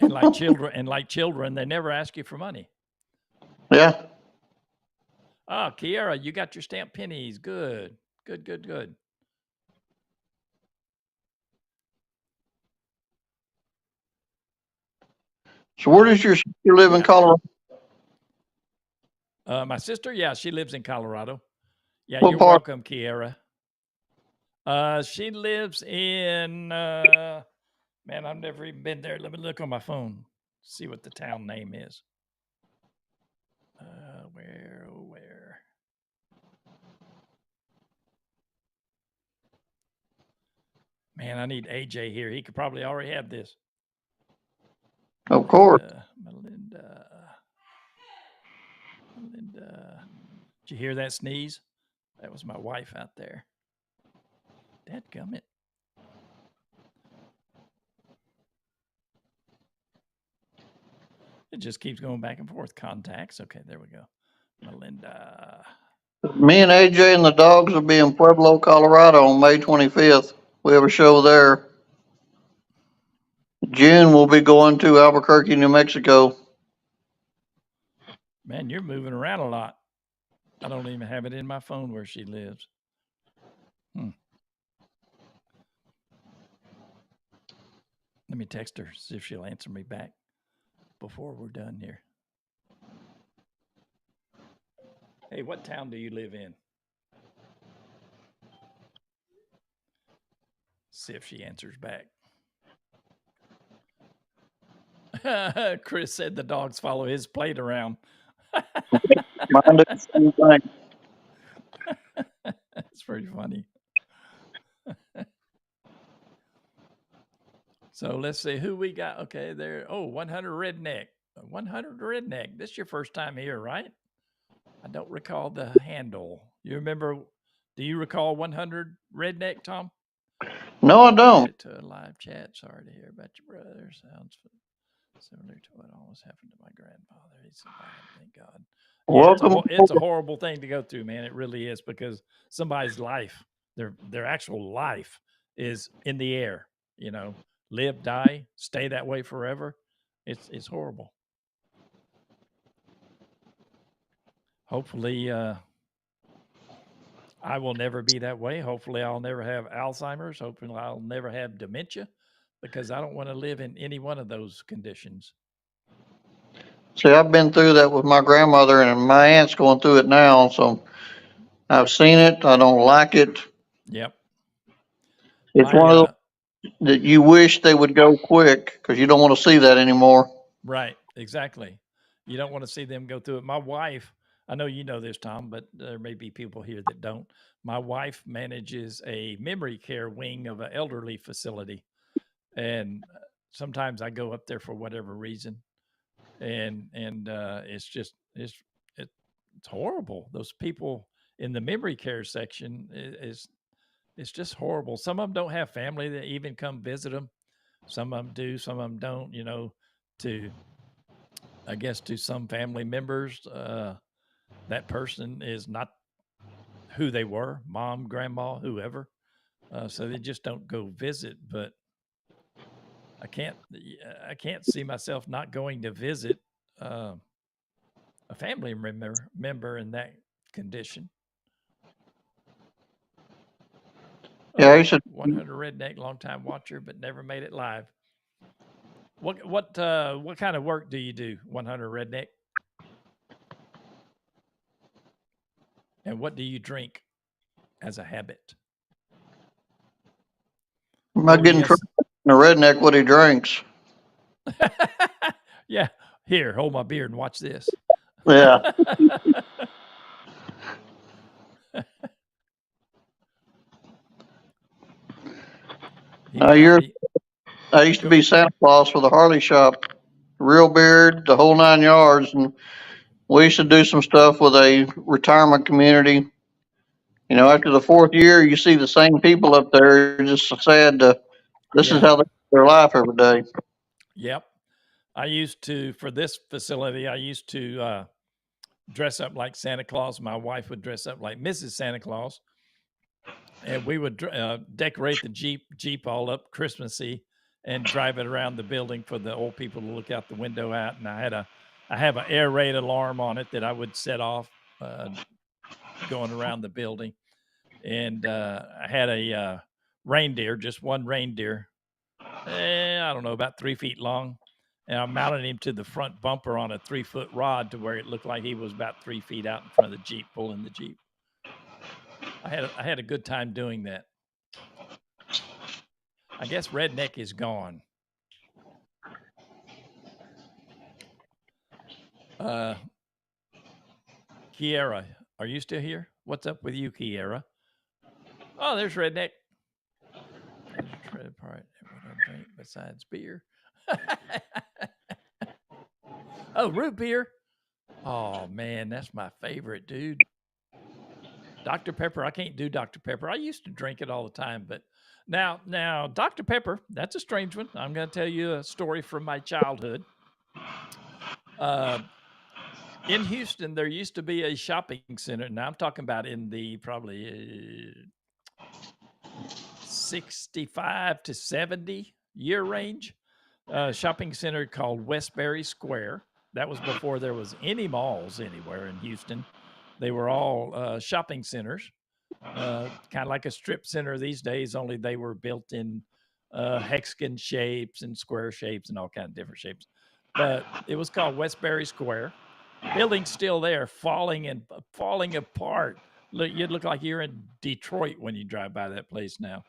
[SPEAKER 2] And like children, they never ask you for money.
[SPEAKER 3] Yeah.
[SPEAKER 2] Oh, Kiara, you got your stamp pennies. Good. Good, good, good.
[SPEAKER 3] So where does your sister live in
[SPEAKER 2] Yeah.
[SPEAKER 3] Colorado?
[SPEAKER 2] My sister, yeah, she lives in Colorado. Yeah,
[SPEAKER 3] What
[SPEAKER 2] you're
[SPEAKER 3] part?
[SPEAKER 2] welcome, Kiara. She lives in man, I've never even been there. Let me look on my phone, see what the town name is. Where? Man, I need AJ here. He could probably already have this.
[SPEAKER 3] Of course.
[SPEAKER 2] Melinda. Did you hear that sneeze? That was my wife out there. Dadgummit. It just keeps going back and forth. Contacts. Okay, there we go. Melinda.
[SPEAKER 3] Me and AJ and the dogs will be in Pueblo, Colorado on May 25th. We have a show there. June we'll be going to Albuquerque, New Mexico.
[SPEAKER 2] Man, you're moving around a lot. I don't even have it in my phone where she lives. Let me text her, see if she'll answer me back before we're done here. Hey, what town do you live in? See if she answers back. Chris said the dogs follow his plate around.
[SPEAKER 3] Mine do the same thing.
[SPEAKER 2] That's pretty funny. So let's see who we got. Okay, there. Oh, 100 Redneck. 100 Redneck. This is your first time here, right? I don't recall the handle. You remember? Do you recall 100 Redneck, Tom?
[SPEAKER 3] No, I don't.
[SPEAKER 2] To a live chat. Sorry to hear about your brother. Sounds similar to what almost happened to my grandfather. He survived, thank God. Yeah, it's a horrible thing to go through, man. It really is, because somebody's life, their actual life, is in the air. Live, die, stay that way forever. It's horrible. Hopefully, I will never be that way. Hopefully, I'll never have Alzheimer's. Hopefully, I'll never have dementia, because I don't want to live in any one of those conditions.
[SPEAKER 3] See, I've been through that with my grandmother, and my aunt's going through it now. So I've seen it. I don't like it.
[SPEAKER 2] Yep.
[SPEAKER 3] It's one of those that you wish they would go quick, because you don't want to see that anymore.
[SPEAKER 2] Right. Exactly. You don't want to see them go through it. My wife, I know you know this, Tom, but there may be people here that don't. My wife manages a memory care wing of an elderly facility, and sometimes I go up there for whatever reason, and it's just it's horrible. Those people in the memory care section is it's just horrible. Some of them don't have family that even come visit them. Some of them do, some of them don't. To I guess to some family members, that person is not who they were, mom, grandma, whoever. So they just don't go visit. But I can't see myself not going to visit uh, a family member in that condition.
[SPEAKER 3] Yeah, I
[SPEAKER 2] Oh,
[SPEAKER 3] said,
[SPEAKER 2] 100 redneck, longtime watcher, but never made it live. What kind of work do you do, 100 redneck? And what do you drink as a habit?
[SPEAKER 3] I'm not
[SPEAKER 2] Oh
[SPEAKER 3] getting
[SPEAKER 2] yes,
[SPEAKER 3] a redneck what he drinks.
[SPEAKER 2] yeah. Here, hold my beer and watch this.
[SPEAKER 3] Yeah.
[SPEAKER 2] He found me.
[SPEAKER 3] I used to
[SPEAKER 2] Go.
[SPEAKER 3] be Santa Claus for the Harley shop, real beard, the whole 9 yards, and we used to do some stuff with a retirement community. You know, after the fourth year, you see the same people up there. It's just so sad to. This is
[SPEAKER 2] Yeah.
[SPEAKER 3] how they live their life every day.
[SPEAKER 2] Yep. I used to for this facility. I used to dress up like Santa Claus. My wife would dress up like Mrs. Santa Claus, and we would decorate the Jeep all up Christmassy and drive it around the building for the old people to look out the window at. And I have an air raid alarm on it that I would set off going around the building. And I had a reindeer, just one reindeer, I don't know, about 3 feet long. And I mounted him to the front bumper on a 3-foot rod to where it looked like he was about 3 feet out in front of the Jeep, pulling the Jeep. I had a good time doing that. I guess redneck is gone. Kiera, are you still here? What's up with you, Kiera? Oh, there's redneck. There's a tread part. What I drink besides beer? Oh, root beer. Oh man, that's my favorite, dude. Dr. Pepper. I can't do Dr. Pepper. I used to drink it all the time, but now Dr. Pepper, that's a strange one. I'm going to tell you a story from my childhood. In Houston, there used to be a shopping center. Now I'm talking about in the probably 65 to 70 year range. Shopping center called Westbury Square. That was before there was any malls anywhere in Houston. They were all shopping centers, kind of like a strip center these days, only they were built in hexagon shapes and square shapes and all kinds of different shapes. But it was called Westbury Square. Building's still there, falling apart. You'd look like you're in Detroit when you drive by that place now.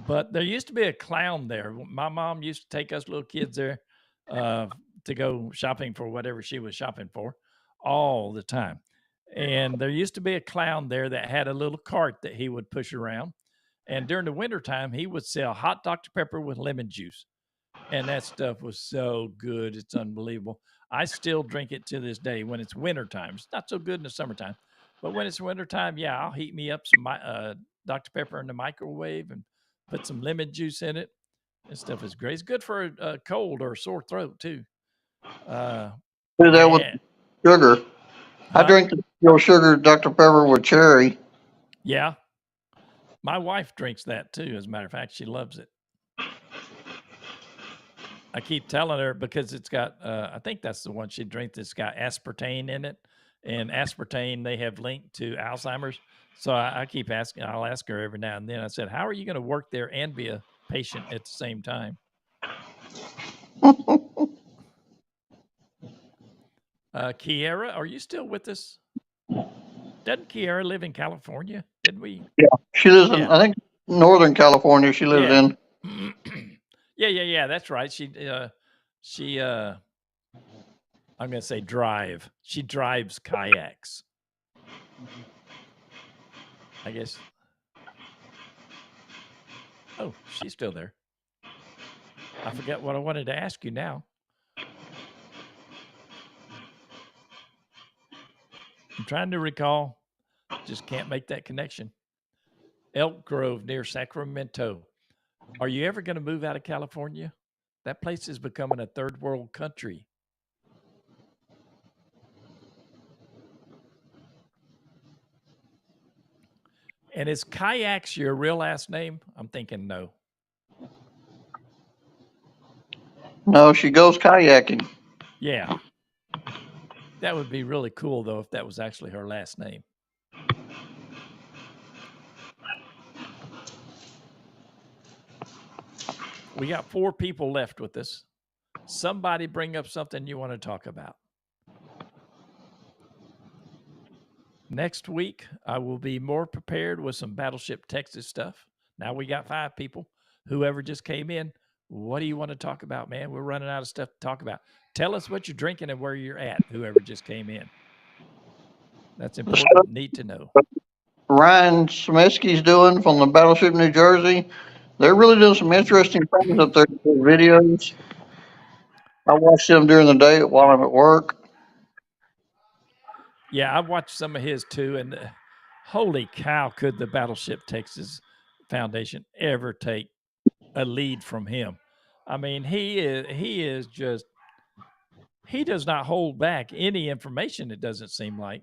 [SPEAKER 2] But there used to be a clown there. My mom used to take us little kids there to go shopping for whatever she was shopping for all the time. And there used to be a clown there that had a little cart that he would push around. And during the wintertime, he would sell hot Dr. Pepper with lemon juice. And that stuff was so good. It's unbelievable. I still drink it to this day when it's wintertime. It's not so good in the summertime. But when it's wintertime, yeah, I'll heat me up some Dr. Pepper in the microwave and put some lemon juice in it. This stuff is great. It's good for a cold or a sore throat, too.
[SPEAKER 3] Do that with
[SPEAKER 2] Man.
[SPEAKER 3] sugar. I
[SPEAKER 2] Huh?
[SPEAKER 3] drink the real sugar Dr. Pepper with cherry.
[SPEAKER 2] Yeah. My wife drinks that, too. As a matter of fact, she loves it. I keep telling her because it's got, I think that's the one she drinks. It's got aspartame in it. And aspartame, they have linked to Alzheimer's. So I keep asking, I'll ask her every now and then. I said, how are you going to work there and be a patient at the same time? Kiera, are you still with us? Doesn't Kiera live in California? Did we?
[SPEAKER 3] Yeah, she lives in,
[SPEAKER 2] Yeah.
[SPEAKER 3] I think, Northern California. She lives
[SPEAKER 2] Yeah.
[SPEAKER 3] in.
[SPEAKER 2] Yeah. That's right. She I'm going to say drive. She drives kayaks. I guess. Oh, she's still there. I forget what I wanted to ask you now. I'm trying to recall. Just can't make that connection. Elk Grove near Sacramento. Are you ever going to move out of California? That place is becoming a third world country. And is kayaks your real last name? I'm thinking no.
[SPEAKER 3] No, she goes kayaking.
[SPEAKER 2] Yeah. That would be really cool, though, if that was actually her last name. We got 4 people left with us. Somebody bring up something you want to talk about. Next week, I will be more prepared with some Battleship Texas stuff. Now we got 5 people. Whoever just came in, what do you want to talk about, man? We're running out of stuff to talk about. Tell us what you're drinking and where you're at, whoever just came in. That's important. Need to know.
[SPEAKER 3] Ryan Smiskey's doing from the Battleship New Jersey. They're really doing some interesting things up there with videos. I watch them during the day while I'm at work.
[SPEAKER 2] Yeah, I've watched some of his too, and holy cow, could the Battleship Texas Foundation ever take a lead from him? I mean, he is just, he does not hold back any information, it doesn't seem like.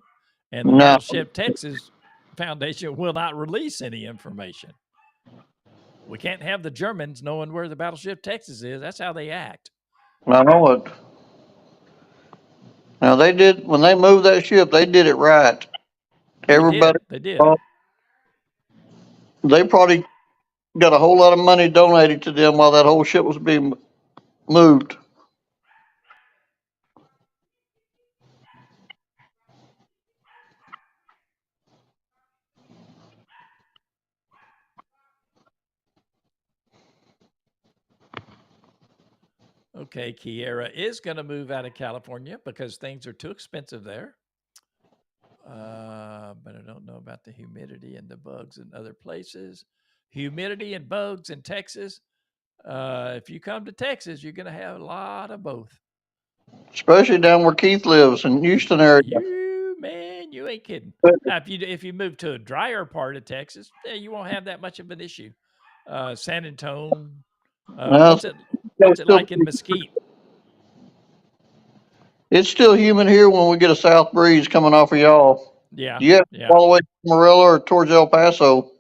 [SPEAKER 2] And the
[SPEAKER 3] No,
[SPEAKER 2] Battleship Texas Foundation will not release any information. We can't have the Germans knowing where the Battleship Texas is. That's how they act.
[SPEAKER 3] I know it. Now they did when they moved that ship. They did it right. Everybody,
[SPEAKER 2] They did.
[SPEAKER 3] they probably got a whole lot of money donated to them while that whole ship was being moved.
[SPEAKER 2] Okay, Kiera is going to move out of California because things are too expensive there. But I don't know about the humidity and the bugs in other places. Humidity and bugs in Texas. If you come to Texas, you're going to have a lot of both.
[SPEAKER 3] Especially down where Keith lives in Houston area.
[SPEAKER 2] You ain't kidding. Now, if you move to a drier part of Texas, you won't have that much of an issue. San Antonio.
[SPEAKER 3] Now,
[SPEAKER 2] What's it like in Mesquite?
[SPEAKER 3] it's still humid here when we get a south breeze coming off of y'all.
[SPEAKER 2] Yeah.
[SPEAKER 3] Do you have to
[SPEAKER 2] Yeah.
[SPEAKER 3] go all the way to Morella or towards El Paso?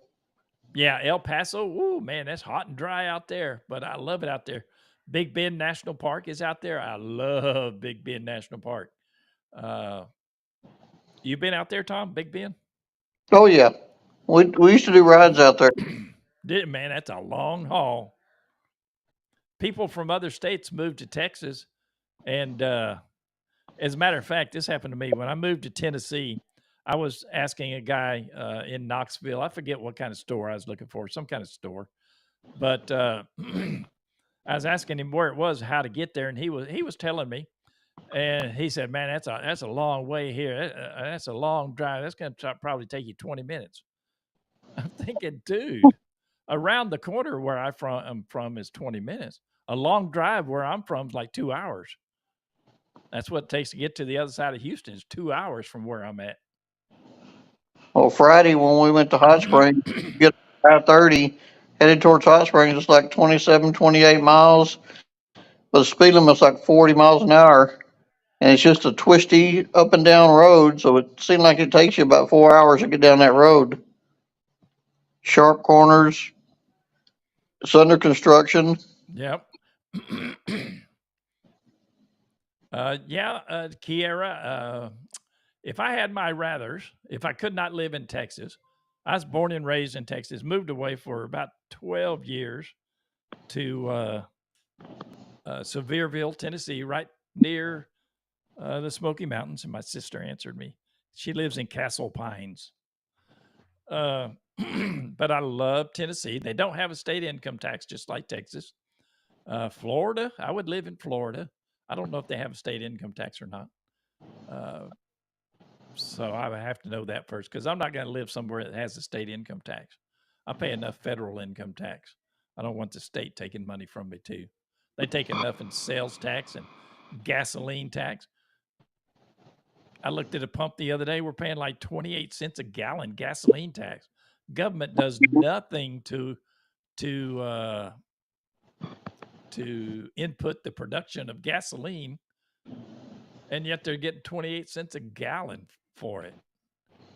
[SPEAKER 2] Yeah, El Paso. Ooh, man, that's hot and dry out there, but I love it out there. Big Bend National Park is out there. I love Big Bend National Park. You been out there, Tom? Big Bend?
[SPEAKER 3] Oh yeah, we used to do rides out there.
[SPEAKER 2] Man, that's a long haul. People from other states moved to Texas, and as a matter of fact, this happened to me when I moved to Tennessee. I was asking a guy in Knoxville. I forget what kind of store I was looking for, some kind of store, but I was asking him where it was, how to get there, and he was telling me, and he said, "Man, that's a long way here. That's a long drive. That's going to probably take you 20 minutes." I'm thinking, dude, around the corner where I'm from is 20 minutes. A long drive where I'm from is like 2 hours. That's what it takes to get to the other side of Houston. Is 2 hours from where I'm at.
[SPEAKER 3] Well, Friday when we went to Hot Springs, get 5:30, headed towards Hot Springs. It's like 27, 28 miles, but the speed limit's like 40 miles an hour, and it's just a twisty up and down road. So it seemed like it takes you about 4 hours to get down that road. Sharp corners. It's under construction.
[SPEAKER 2] Yep. Kiera, if I had my rathers, if I could not live in Texas, I was born and raised in Texas, moved away for about 12 years to Sevierville, Tennessee, right near the Smoky Mountains. And my sister answered me. She lives in Castle Pines. But I love Tennessee. They don't have a state income tax just like Texas. Florida, I would live in Florida. I don't know if they have a state income tax or not. So I would have to know that first, because I'm not going to live somewhere that has a state income tax. I pay enough federal income tax. I don't want the state taking money from me too. They take enough in sales tax and gasoline tax. I looked at a pump the other day. We're paying like 28 cents a gallon gasoline tax. Government does nothing to input the production of gasoline, and yet they're getting 28 cents a gallon for it.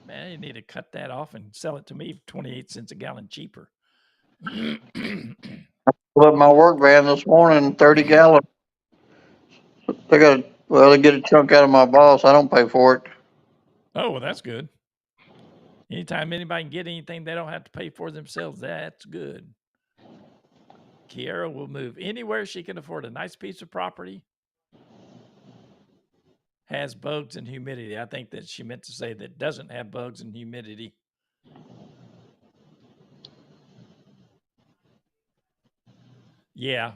[SPEAKER 2] Man, you need to cut that off and sell it to me for 28 cents a gallon cheaper.
[SPEAKER 3] But my work van this morning, 30 gallon. They get a chunk out of my boss. I don't pay for it.
[SPEAKER 2] Oh, well, that's good. Anytime anybody can get anything they don't have to pay for themselves, that's good. Kiara will move anywhere she can afford a nice piece of property, has bugs and humidity. I think that she meant to say that doesn't have bugs and humidity. Yeah.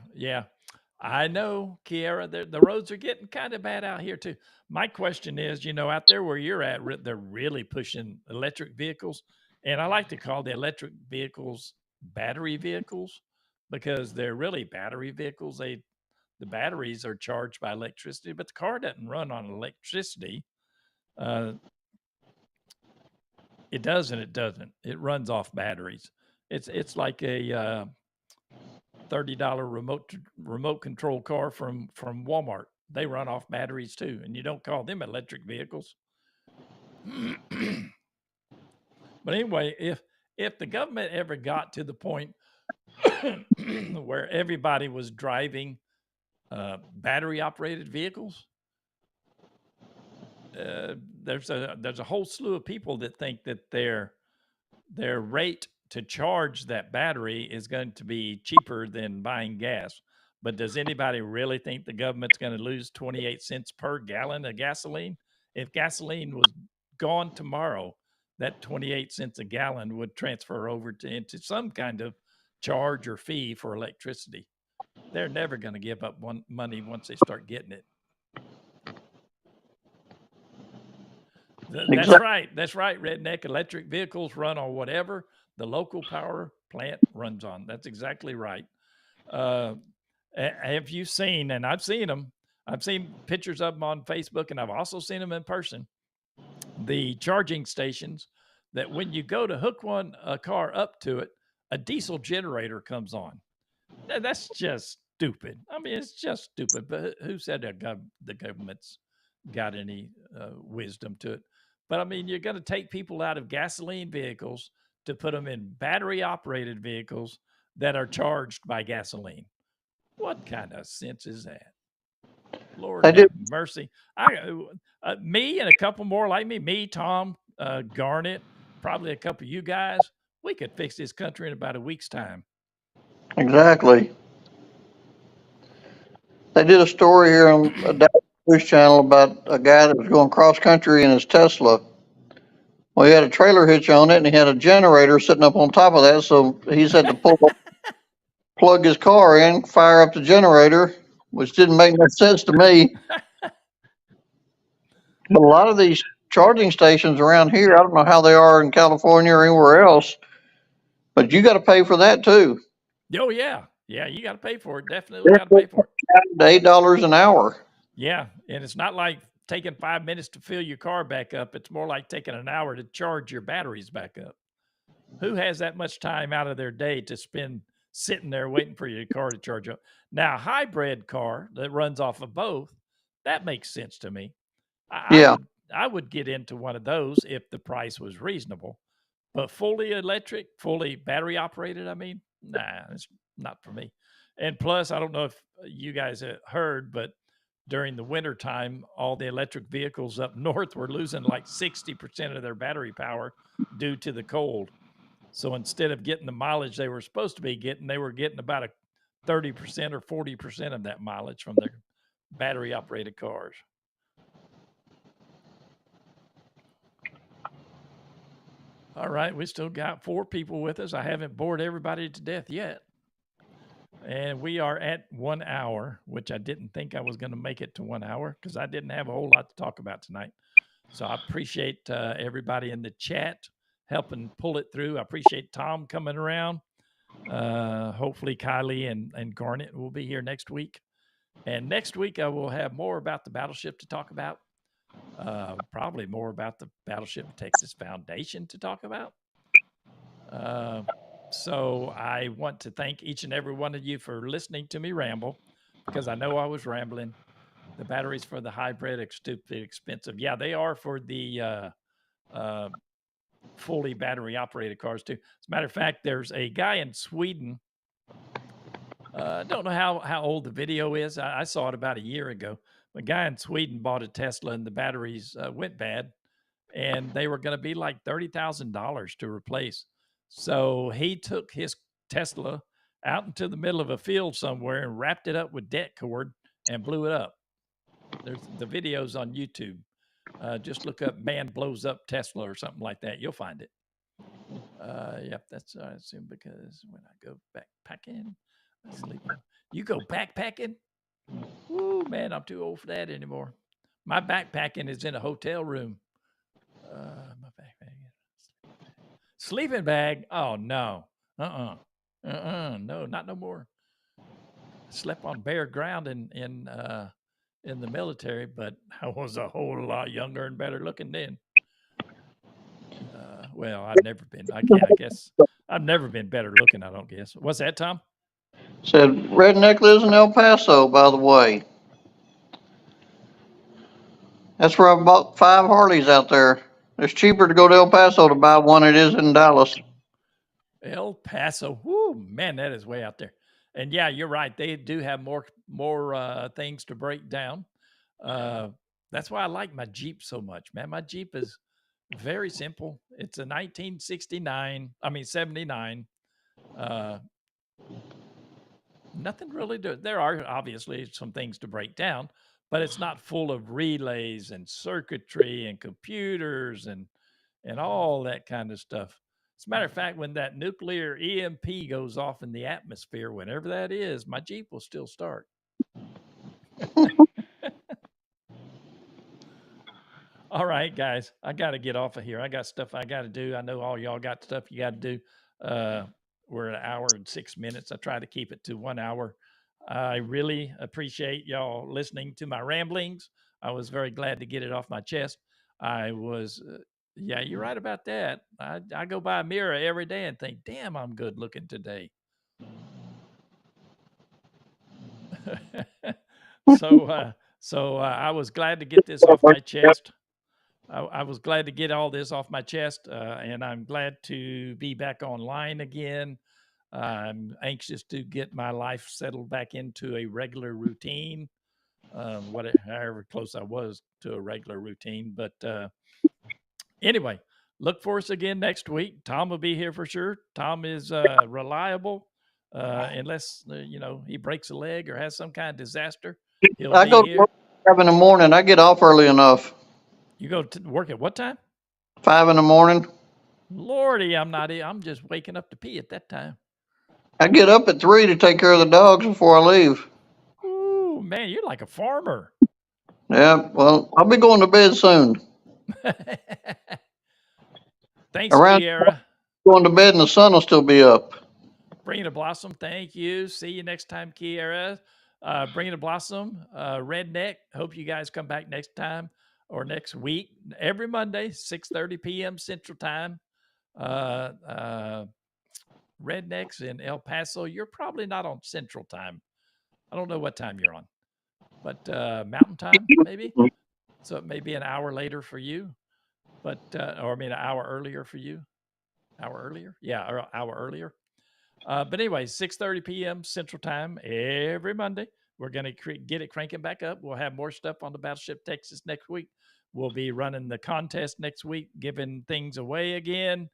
[SPEAKER 2] I know, Kiara, the roads are getting kind of bad out here too. My question is, out there where you're at, they're really pushing electric vehicles. And I like to call the electric vehicles battery vehicles, because they're really battery vehicles. The batteries are charged by electricity, but the car doesn't run on electricity. It does and it doesn't. It runs off batteries. It's like a $30 remote control car from Walmart. They run off batteries too, and you don't call them electric vehicles. But anyway, if the government ever got to the point where everybody was driving battery operated vehicles, there's a whole slew of people that think that their rate to charge that battery is going to be cheaper than buying gas. But does anybody really think the government's going to lose 28 cents per gallon of gasoline? If gasoline was gone tomorrow, that 28 cents a gallon would transfer over into some kind of charge or fee for electricity. They're never going to give up money once they start getting it. That's right. That's right, Redneck. Electric vehicles run on whatever the local power plant runs on. That's exactly right. Have you seen, and I've seen them, I've seen pictures of them on Facebook, and I've also seen them in person, the charging stations that when you go to hook a car up to it, a diesel generator comes on. That's just stupid. I mean, it's just stupid. But who said the government's got any wisdom to it? But I mean, you're going to take people out of gasoline vehicles to put them in battery operated vehicles that are charged by gasoline. What kind of sense is that? Lord have mercy. Me and a couple more like me, Tom, Garnet, probably a couple of you guys, we could fix this country in about a week's time.
[SPEAKER 3] Exactly. They did a story here on a News channel about a guy that was going cross country in his Tesla. Well, he had a trailer hitch on it, and he had a generator sitting up on top of that. So he had to plug his car in, fire up the generator, which didn't make no sense to me. But a lot of these charging stations around here, I don't know how they are in California or anywhere else, but you got to pay for that too.
[SPEAKER 2] Oh yeah, you got to pay for it. Definitely got to pay for it.
[SPEAKER 3] $8 an hour.
[SPEAKER 2] Yeah, and it's not like taking 5 minutes to fill your car back up. It's more like taking an hour to charge your batteries back up. Who has that much time out of their day to spend sitting there waiting for your car to charge up? Now, a hybrid car that runs off of both, that makes sense to me. I would get into one of those if the price was reasonable. But fully electric, fully battery operated, I mean, nah, it's not for me. And plus, I don't know if you guys have heard, but during the winter time, all the electric vehicles up north were losing like 60% of their battery power due to the cold. So instead of getting the mileage they were supposed to be getting, they were getting about a 30% or 40% of that mileage from their battery operated cars. All right, we still got 4 people with us. I haven't bored everybody to death yet. And we are at 1 hour, which I didn't think I was going to make it to 1 hour because I didn't have a whole lot to talk about tonight. So I appreciate everybody in the chat helping pull it through. I appreciate Tom coming around. Hopefully Kylie and Garnet will be here next week. And next week I will have more about the battleship to talk about. Probably more about the Battleship Texas Foundation to talk about. So I want to thank each and every one of you for listening to me ramble, because I know I was rambling. The batteries for the hybrid are stupid expensive. Yeah, they are for the fully battery operated cars too. As a matter of fact, there's a guy in Sweden. I don't know how old the video is. I saw it about a year ago. A guy in Sweden bought a Tesla and the batteries went bad, and they were going to be like $30,000 to replace. So he took his Tesla out into the middle of a field somewhere and wrapped it up with det cord and blew it up. There's the videos on YouTube. Just look up "man blows up Tesla" or something like that. You'll find it. Yep, that's I assume, because when I go backpacking, I sleep. You go backpacking? Ooh, man, I'm too old for that anymore. My backpacking is in a hotel room. My backpack. Sleeping bag? Oh no. No, not no more. I slept on bare ground in the military, but I was a whole lot younger and better looking then. Well, I've never been. I guess I've never been better looking. I don't guess. What's that, Tom?
[SPEAKER 3] Said Redneck lives in El Paso, by the way. That's where I bought 5 Harleys out there. It's cheaper to go to El Paso to buy one than it is in Dallas.
[SPEAKER 2] El Paso. Whoo, man, that is way out there. And yeah, you're right. They do have more things to break down. That's why I like my Jeep so much, man. My Jeep is very simple. It's a 79. Nothing really there are obviously some things to break down, but it's not full of relays and circuitry and computers and all that kind of stuff. As a matter of fact, when that nuclear EMP goes off in the atmosphere, whenever that is, my Jeep will still start. All right, guys, I got to get off of here. I got stuff I got to do. I know all y'all got stuff you got to do. We're at 1 hour and 6 minutes. I try to keep it to 1 hour. I really appreciate y'all listening to my ramblings. I was very glad to get it off my chest. I was, yeah, you're right about that. I go by a mirror every day and think, damn, I'm good looking today. So I was glad to get this off my chest. I was glad to get all this off my chest, and I'm glad to be back online again. I'm anxious to get my life settled back into a regular routine, however close I was to a regular routine. But anyway, look for us again next week. Tom will be here for sure. Tom is reliable, unless he breaks a leg or has some kind of disaster. He'll
[SPEAKER 3] I
[SPEAKER 2] be
[SPEAKER 3] go to
[SPEAKER 2] here.
[SPEAKER 3] work at 5 in the morning. I get off early enough.
[SPEAKER 2] You go to work at what time?
[SPEAKER 3] 5 in the morning.
[SPEAKER 2] Lordy, I'm not. I'm just waking up to pee at that time.
[SPEAKER 3] I get up at 3 to take care of the dogs before I leave.
[SPEAKER 2] Ooh, man, you're like a farmer.
[SPEAKER 3] Yeah, well, I'll be going to bed soon.
[SPEAKER 2] Thanks,
[SPEAKER 3] Around
[SPEAKER 2] Kiera.
[SPEAKER 3] going to bed and the sun will still be up.
[SPEAKER 2] Bring It a Blossom, thank you. See you next time, Kiera. Bring It a Blossom, Redneck. Hope you guys come back next time or next week. Every Monday, 6:30 p.m. Central Time. Rednecks in El Paso. You're probably not on Central Time. I don't know what time you're on, but Mountain Time maybe. So it may be an hour later for you, but or I mean an hour earlier for you. Hour earlier, yeah, or hour earlier. But anyway, 6:30 p.m. Central Time every Monday. We're going to get it cranking back up. We'll have more stuff on the Battleship Texas next week. We'll be running the contest next week, giving things away again.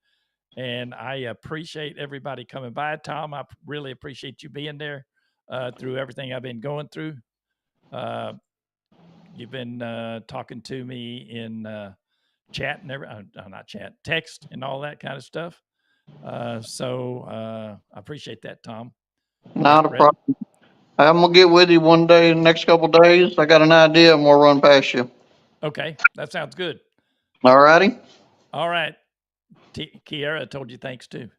[SPEAKER 2] And I appreciate everybody coming by. Tom, I really appreciate you being there through everything I've been going through. You've been talking to me in chat and not chat, text and all that kind of stuff. So I appreciate that, Tom.
[SPEAKER 3] Not a
[SPEAKER 2] Brett?
[SPEAKER 3] problem. I'm gonna get with you one day in the next couple of days. I got an idea and we'll run past you.
[SPEAKER 2] Okay, that sounds good.
[SPEAKER 3] All righty?
[SPEAKER 2] All right. Kiara told you thanks too.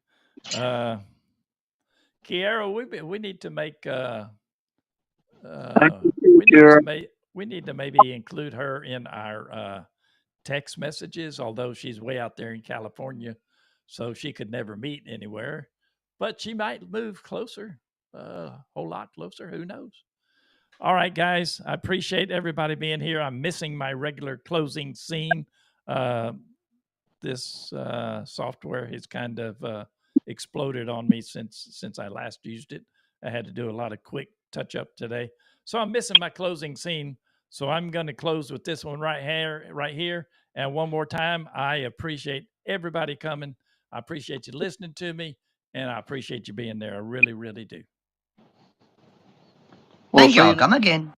[SPEAKER 2] Kiara, we need to make
[SPEAKER 3] Thank you,
[SPEAKER 2] we
[SPEAKER 3] Sure.
[SPEAKER 2] need to maybe include her in our text messages, although she's way out there in California, so she could never meet anywhere. But she might move closer, a whole lot closer. Who knows? All right, guys. I appreciate everybody being here. I'm missing my regular closing scene. Uh, this software has kind of exploded on me since I last used it. I had to do a lot of quick touch up today, so I'm missing my closing scene. So I'm going to close with this one right here. And one more time, I appreciate everybody coming. I appreciate you listening to me, and I appreciate you being there. I really, really do.
[SPEAKER 3] We'll
[SPEAKER 4] Thank
[SPEAKER 3] see you
[SPEAKER 4] y'all. Come again.